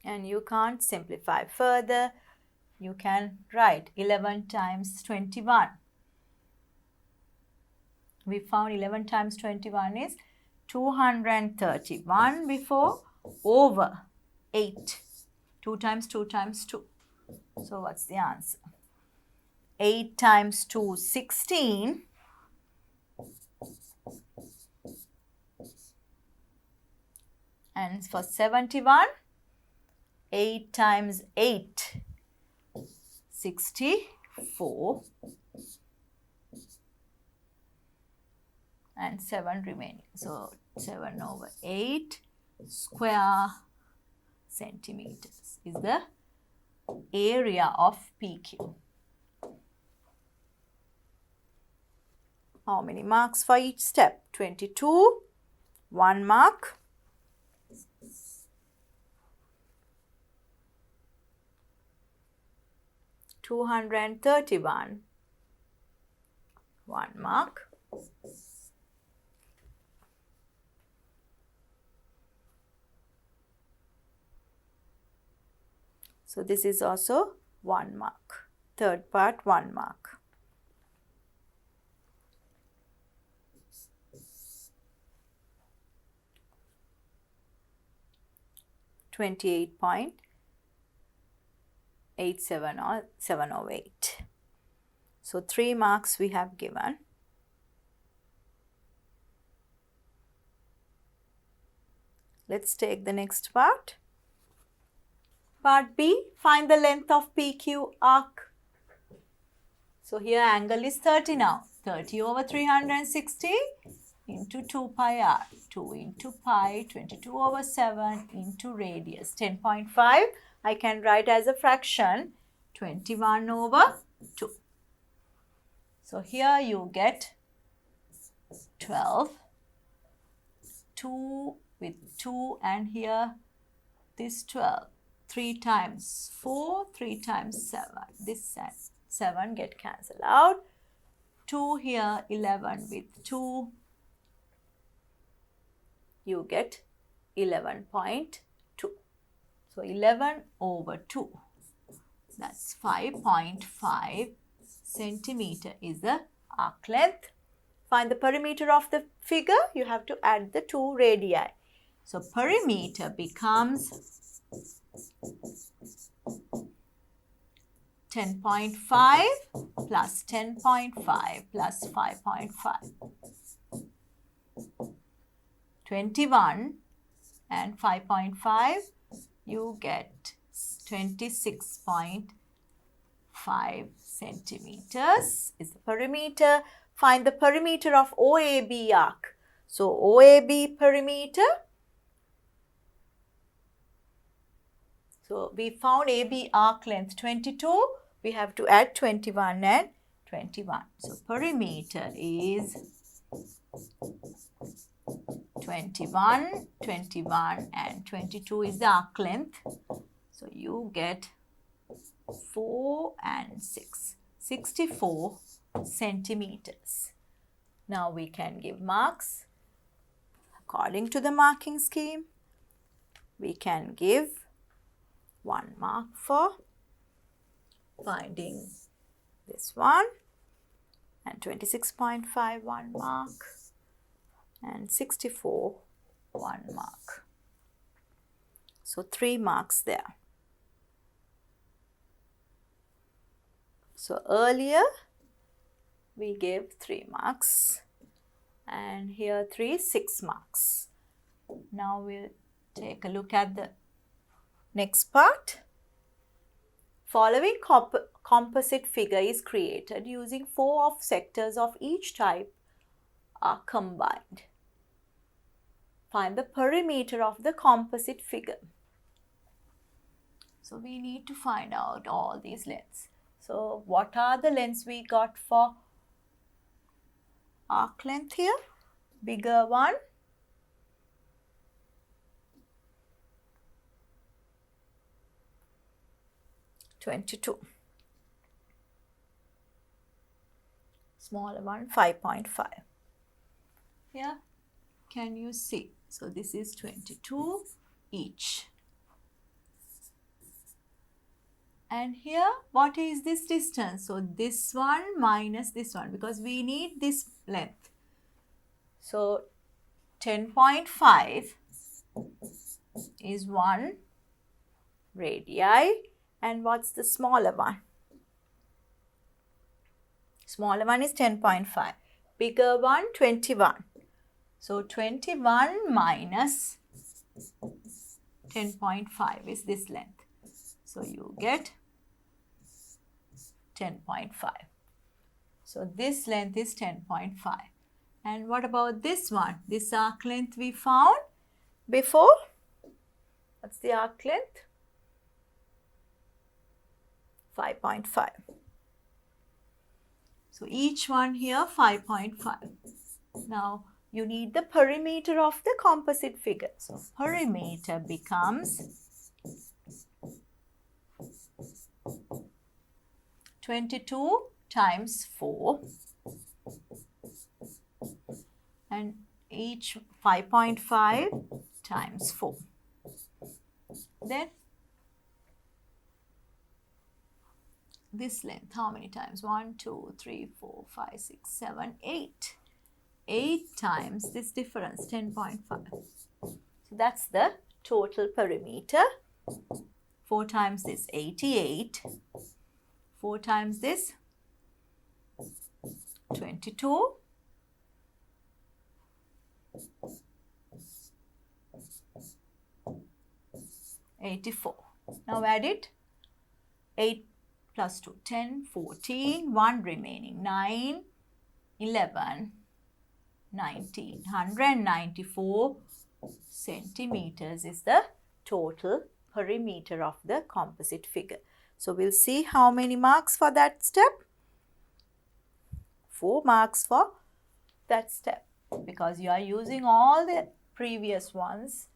And you can't simplify further. You can write 11 times 21. We found 11 times 21 is 231 before over 8. 2 times 2 times 2. So what's the answer? 8 times 2, 16. And for 71, 8 times 8, 64. And 7 remaining. So 7 over 8 square centimeters is the area of PQ. How many marks for each step? 22, 1 mark. 231, 1 mark. So this is also 1 mark. Third part, 1 mark. .87 or 708. So 3 marks we have given. Let's take the next part. Part B, find the length of PQ arc. So here angle is 30 now. 30 over 360 into 2 pi r. 2 into pi, 22 over 7 into radius. 10.5 I can write as a fraction 21 over 2. So here you get 12. 2 with 2 and here this 12. 3 times 4, 3 times 7. This 7 get cancelled out. 2 here, 11 with 2. You get 11.2. So 11 over 2. That's 5.5 centimeter is the arc length. Find the perimeter of the figure. You have to add the 2 radii. So perimeter becomes 10.5 plus 10.5 plus 5.5. 21 and 5.5, you get 26.5 centimeters is the perimeter. Find the perimeter of OAB arc. So OAB perimeter. So we found AB arc length 22. We have to add 21 and 21. So perimeter is 21, 21 and 22 is the arc length. So you get 4 and 6, 64 centimeters. Now we can give marks according to the marking scheme. We can give 1 mark for finding this one, and 26.5 1 mark, and 64 1 mark. So 3 marks there. So earlier we gave 3 marks and here 6 marks. Now we'll take a look at the next part. Following composite figure is created using 4 of sectors of each type are combined. Find the perimeter of the composite figure. So we need to find out all these lengths. So what are the lengths we got for arc length here? Bigger one, (22). Smaller one, 5.5. Here, can you see? So this is 22 each. And here, what is this distance? So this one minus this one, because we need this length. So 10.5 is 1 radii. And what's the smaller one? Smaller one is 10.5. Bigger one, 21. So 21 minus 10.5 is this length. So you get 10.5. So this length is 10.5. And what about this one? This arc length we found before. What's the arc length? 5.5. So each one here 5.5. Now you need the perimeter of the composite figure. So perimeter becomes 22 times 4 and each 5.5 times 4. Then this length, how many times? 1, 2, 3, 4, 5, 6, 7, 8. 8 times this difference, 10.5. So that's the total perimeter. 4 times this, 88. 4 times this, 22. 84. Now add it. 8 plus 2, 10, 14, 1 remaining, 9, 11, 19, 194 centimeters is the total perimeter of the composite figure. So we'll see how many marks for that step. 4 marks for that step because you are using all the previous ones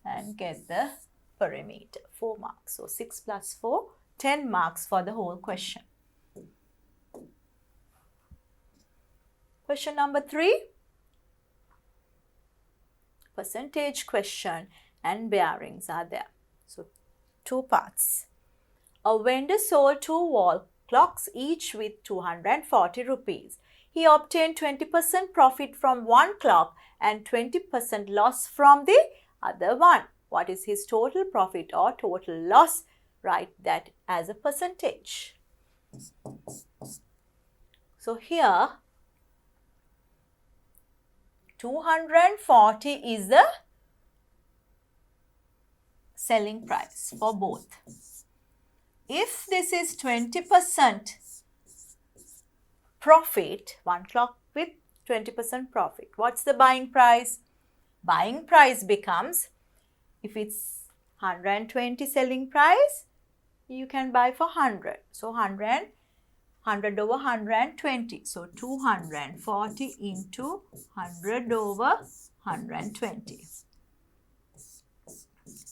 and get the perimeter. 4 marks. So 6 plus 4, 10 marks for the whole question. Question number 3. Percentage question and bearings are there. So 2 parts. A vendor sold 2 wall clocks each with 240 rupees. He obtained 20% profit from one clock and 20% loss from the other one. What is his total profit or total loss? Write that as a percentage. So here 240 is the selling price for both. If this is 20% profit, one clock with 20% profit, what's the buying price? Buying price becomes, if it's 120 selling price, you can buy for 100. So 100 over 120. So 240 into 100 over 120.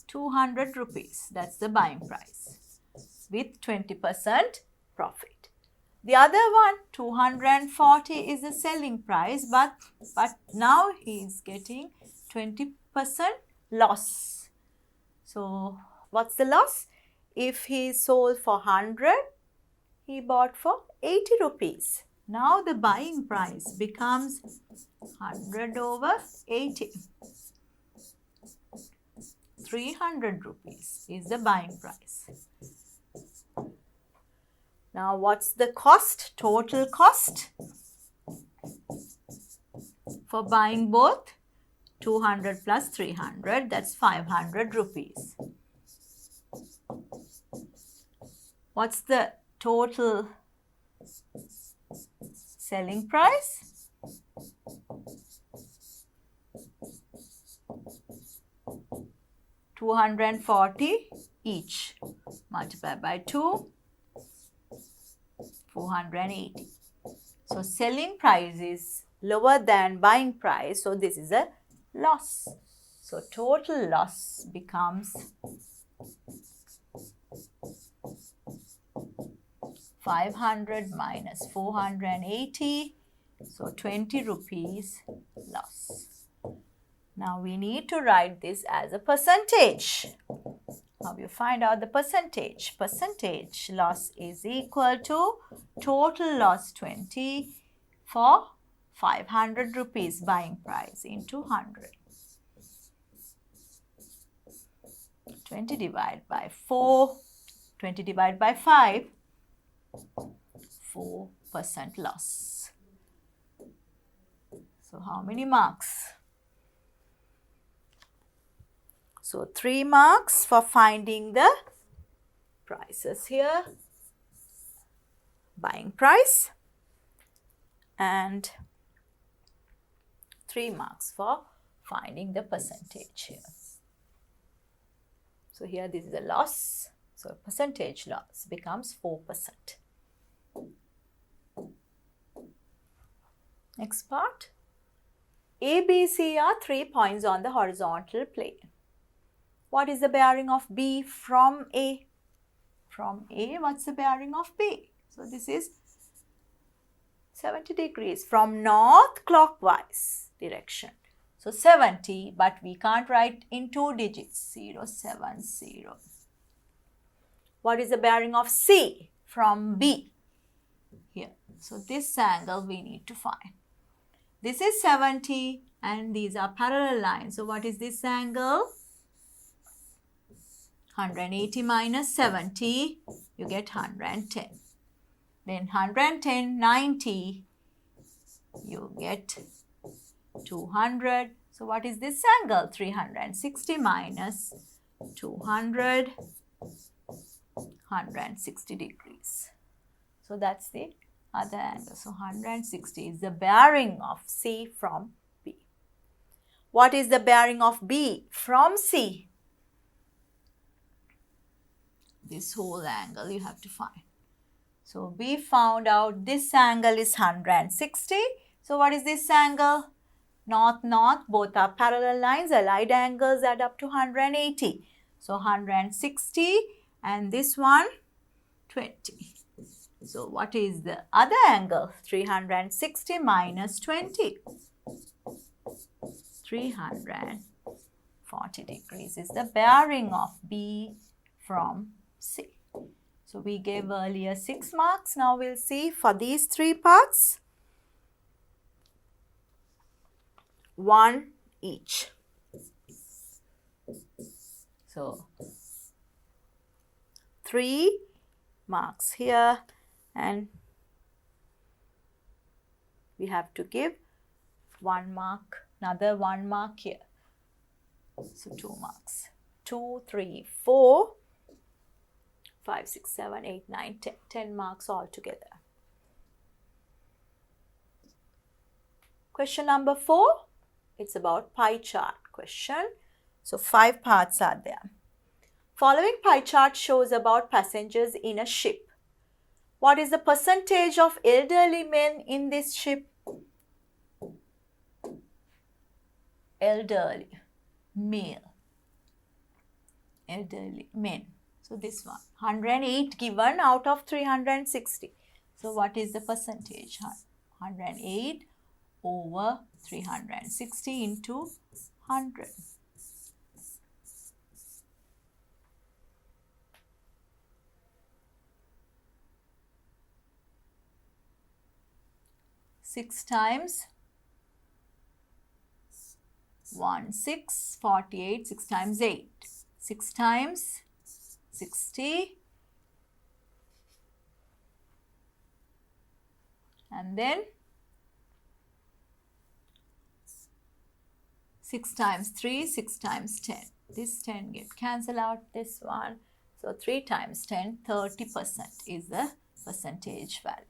200 rupees. That's the buying price with 20% profit. The other one, 240 is the selling price, but now he is getting 20% loss. So what's the loss? If he sold for 100, he bought for 80 rupees. Now the buying price becomes 100 over 80. 300 rupees is the buying price. Now what's the cost? Total cost for buying both? 200 plus 300, that's 500 rupees. What's the total selling price? $240 each. Multiply by 2, 480. So selling price is lower than buying price, so this is a loss. So total loss becomes 500 minus 480, so 20 rupees loss. Now we need to write this as a percentage. How you find out the percentage? Percentage loss is equal to total loss 20 for 500 rupees buying price into 100. 20 divided by 4, 20 divided by 5, 4% loss. So how many marks? So 3 marks for finding the prices here, buying price, and 3 marks for finding the percentage here. So here this is a loss, so percentage loss becomes 4%. Next part. A, B, C are 3 points on the horizontal plane. What is the bearing of B from A? From A, what's the bearing of B? So this is 70 degrees from north clockwise direction. So 70, but we can't write in 2 digits, 070. What is the bearing of C from B? Here. So this angle we need to find. This is 70 and these are parallel lines. So what is this angle? 180 minus 70, you get 110. Then 110, 90, you get 200. So what is this angle? 360 minus 200, 160 degrees. So that's the other angle. So 160 is the bearing of C from B. What is the bearing of B from C? This whole angle you have to find. So we found out this angle is 160. So what is this angle? North, north, both are parallel lines. Allied angles add up to 180. So 160 and this one 20. So what is the other angle? 360 minus 20. 340 degrees is the bearing of B from C. So we gave earlier 6 marks. Now we'll see for these 3 parts, 1 each. So 3 marks here and we have to give 1 mark, another 1 mark here. So 2 marks. 2, 3, 4, 5, 6, 7, 8, 9, 10. 10 marks altogether. Question number 4, it's about pie chart question. So 5 parts are there. Following pie chart shows about passengers in a ship. What is the percentage of elderly men in this ship? Elderly, male, elderly men. So this one, 108 given out of 360. So what is the percentage? 108 over 360 into 100. Six times 1, 6, 48, 6 times 8. 6 times 60. And then 6 times 3, 6 times 10. This 10 get cancelled out, this one. So 3 times 10, 30% is the percentage value.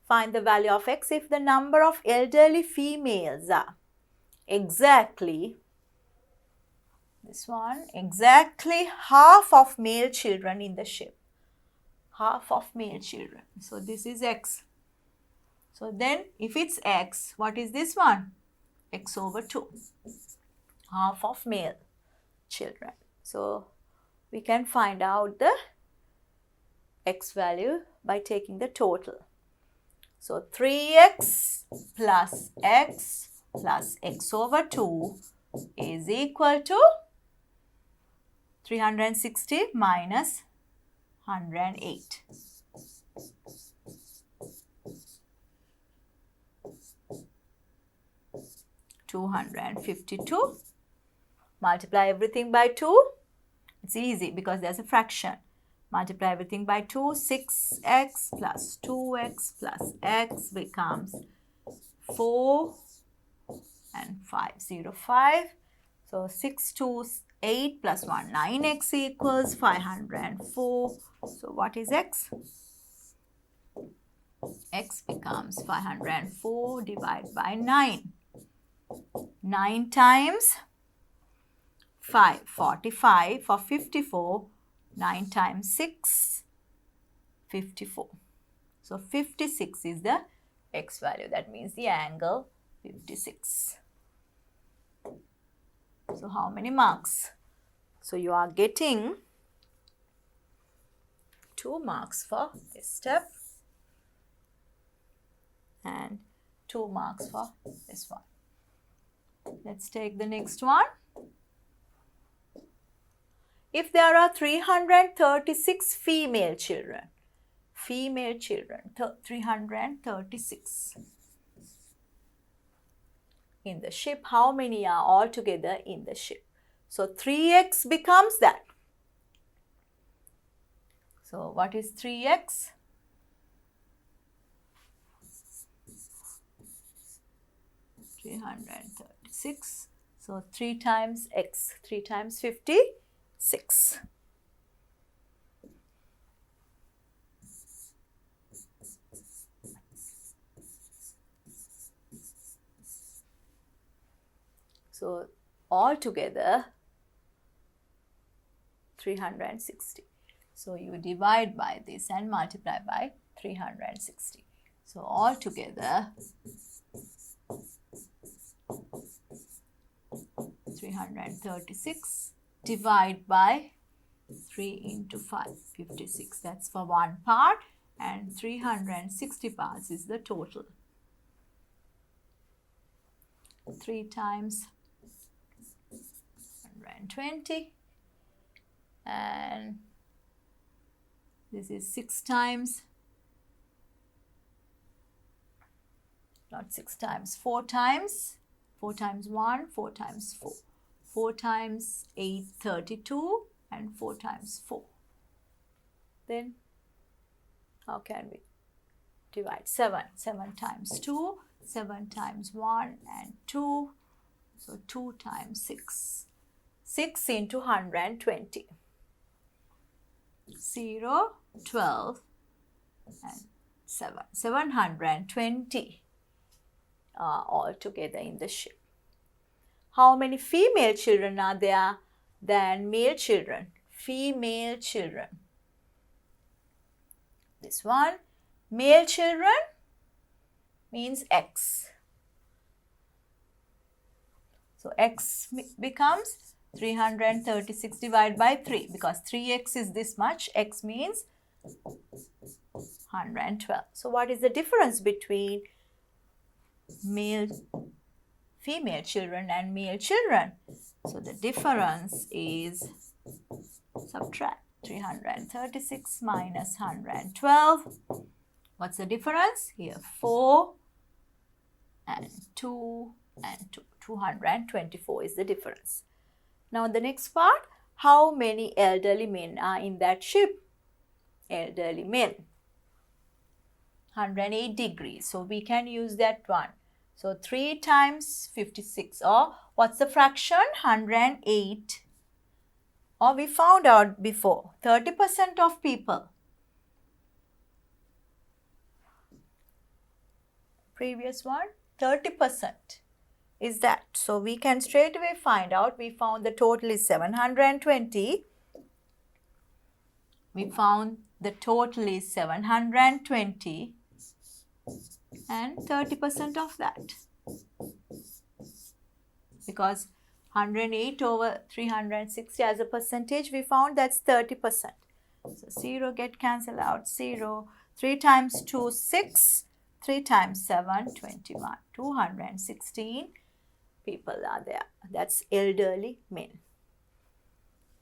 Find the value of x if the number of elderly females are exactly, this one, exactly half of male children in the ship. Half of male children. So this is x. So then if it's x, what is this one? X over 2. Half of male children. So we can find out the x value by taking the total. So 3x plus x over 2 is equal to 360 minus 108. $252. Multiply everything by 2. It's easy because there's a fraction. Multiply everything by 2. 6x plus 2x plus x becomes 4 and 505. So 628 plus 1, 9x equals 504. So what is x? X becomes 504 divided by 9. 9 times 5, 45 for 54. 9 times 6, 54. So 56 is the x value. That means the angle 56. So how many marks? So you are getting 2 marks for this step and 2 marks for this one. Let's take the next one. If there are 336 female children, 336 in the ship, how many are altogether in the ship? So 3x becomes that. So what is 3x? $336. So 3 times x, 3 times 56. So altogether 360. So you divide by this and multiply by 360. So altogether 336 divide by 3 into 5, 56. That's for one part, and 360 parts is the total. 3 times 120, and this is 6 times, not 6 times, 4 times, 4 times 1, 4 times 4. 4 times 8, 32, and 4 times 4. Then how can we divide? 7. 7 times 2, 7 times 1 and 2. So 2 times 6. 6 into 120. 0, 12 and 7. 720 all together in the ship. How many female children are there than male children? Female children. This one, male children means X. So X becomes 336 divided by 3 because 3x is this much. X means 112. So what is the difference between female children and male children? So the difference is subtract 336 minus 112. What's the difference? Here 4 and 2 and 2. 224 is the difference. Now the next part, how many elderly men are in that ship? Elderly men. 108 degrees. So we can use that one. So 3 times 56, or what's the fraction? 108. Or we found out before, 30% of people. Previous one, 30% is that. So we can straight away find out. We found the total is 720. We found the total is 720 and 30% of that. Because 108 over 360 as a percentage, we found that's 30%. So 0 get cancelled out, 0. 3 times 2, 6. 3 times 7, 21. 216 people are there. That's elderly men.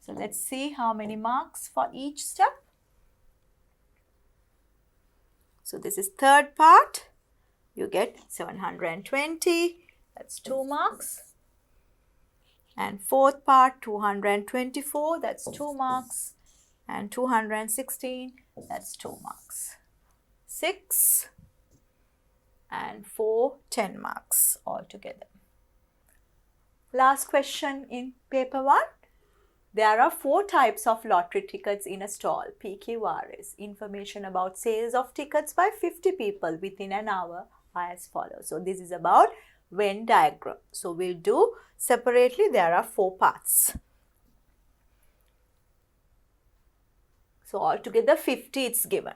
So let's see how many marks for each step. So this is third part. You get 720. That's 2 marks. And fourth part, 224. That's 2 marks. And 216. That's 2 marks. 6 and 4, 10 marks altogether. Last question in paper 1. There are 4 types of lottery tickets in a stall. PQRS. Information about sales of tickets by 50 people within an hour are as follows. So this is about Venn diagram. So we'll do separately. There are 4 parts. So altogether 50 it's given.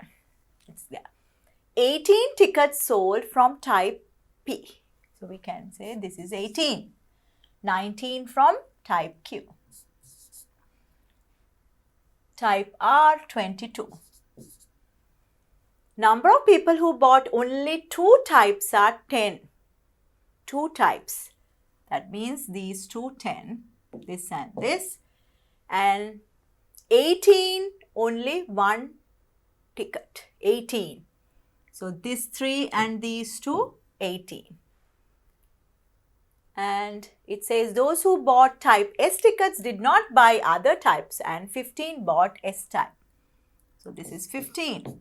It's there. 18 tickets sold from type P. So we can say this is 18. 19 from type Q. Type R, 22. Number of people who bought only 2 types are 10. 2 types. That means these 2, 10. This and this. And 18, only 1 ticket. 18. So this 3 and these 2, 18. And it says those who bought type S tickets did not buy other types, and 15 bought S type. So this is 15.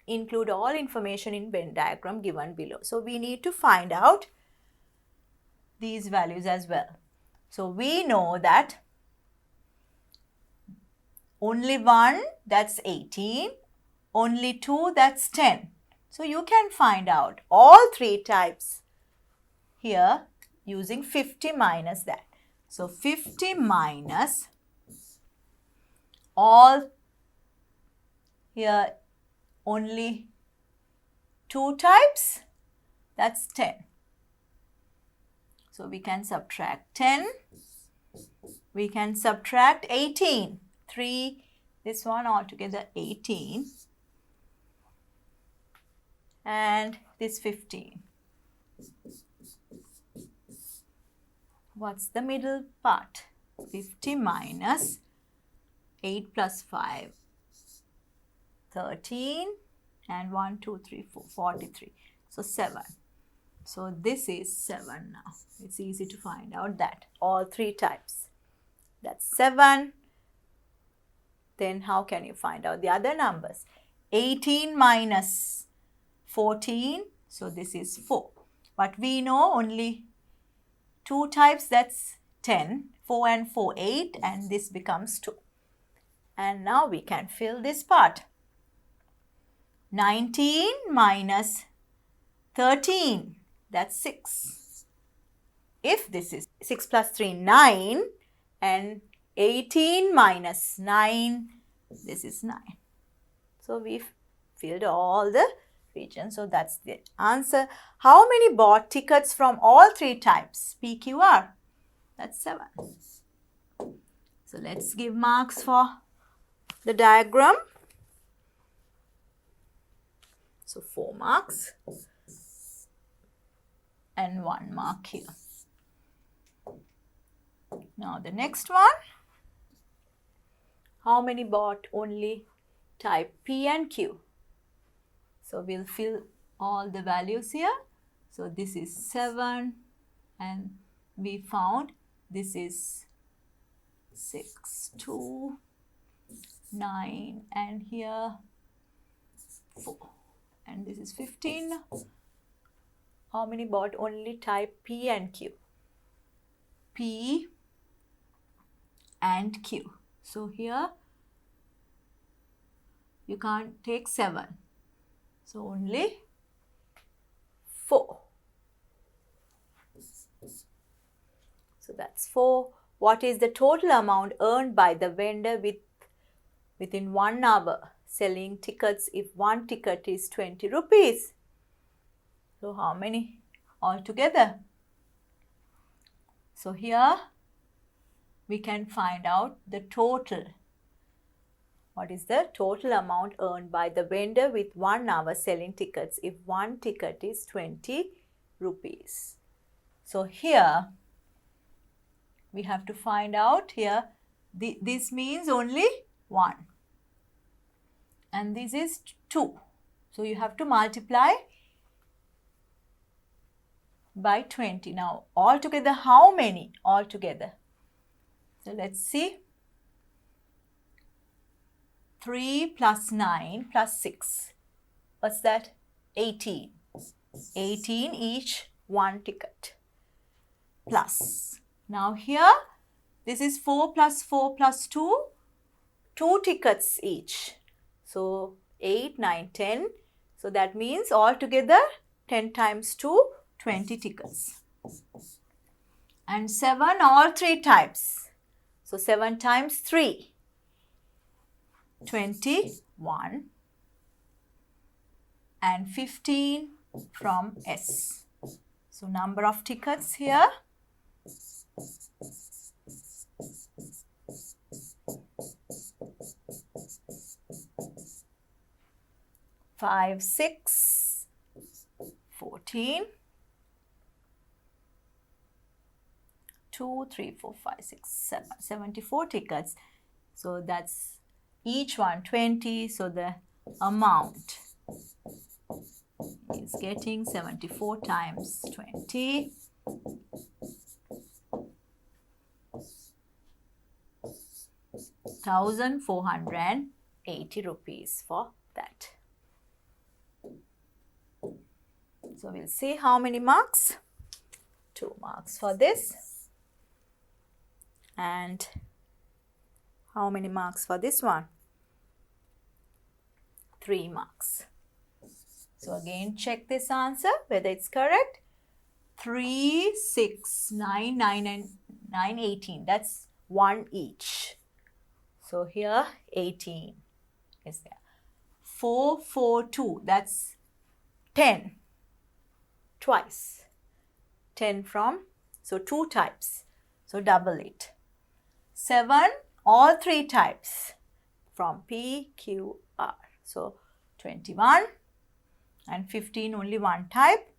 Include all information in Venn diagram given below. So we need to find out these values as well. So we know that only 1, that's 18. Only 2, that's 10. So you can find out all 3 types here using 50 minus that. So 50 minus all here only 2 types, that's 10. So we can subtract 10. We can subtract 18. 3, this one altogether 18. And this 15. What's the middle part? 50 minus 8 plus 5, 13, and 1, 2, 3, 4, 43. So 7. So this is 7 now. It's easy to find out that. All 3 types. That's 7. Then how can you find out the other numbers? 18 minus 14. So this is 4. But we know only 2 types, that's 10. 4 and 4, 8, and this becomes 2. And now we can fill this part. 19 minus 13, that's 6. If this is 6 plus 3, 9, and 18 minus 9, this is 9. So we've filled all the regions. So that's the answer. How many bought tickets from all 3 types? PQR. That's 7. So let's give marks for the diagram. So 4 marks and 1 mark here. Now the next one. How many bought only type P and Q? So we'll fill all the values here. So this is 7 and we found this is 6, 2, 9 and here 4 and this is 15. How many bought only type P and Q? P and Q. So here you can't take 7. So only 4. So that's 4. What is the total amount earned by the vendor within 1 hour selling tickets if one ticket is 20 rupees? So how many altogether? So here we can find out the total. What is the total amount earned by the vendor with 1 hour selling tickets if one ticket is 20 rupees? So here we have to find out here, this means only 1 and this is 2. So you have to multiply by 20. Now altogether how many altogether? So let's see. 3 plus 9 plus 6. What's that? 18. 18 each, 1 ticket. Plus. Now here, this is 4 plus 4 plus 2. 2 tickets each. So 8, 9, 10. So that means altogether 10 times 2, 20 tickets. And 7 all 3 types. So 7 times 3. 21 and 15 from S. So number of tickets here. Five, 6, 14, 2, 3, 4, 5, 6, 7, 74 tickets. So that's each one 20. So the amount is getting 74 times 20. 1,480 rupees for that. So we'll see how many marks. 2 marks for this. And how many marks for this one? 3 marks. So again check this answer whether it's correct. 3, 6, 9, 9 and 9, 18. That's 1 each. So here 18 is there. 4, 4, 2. That's 10. Twice. 10 from, so 2 types. So double it. 7, all 3 types from P, Q, R. So 21 and 15 only 1 type.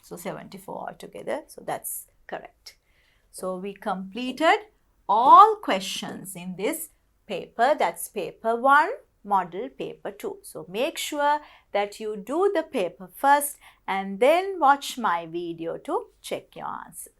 So 74 altogether. So that's correct. So we completed all questions in this paper. That's paper 1, model paper 2. So make sure that you do the paper first and then watch my video to check your answers.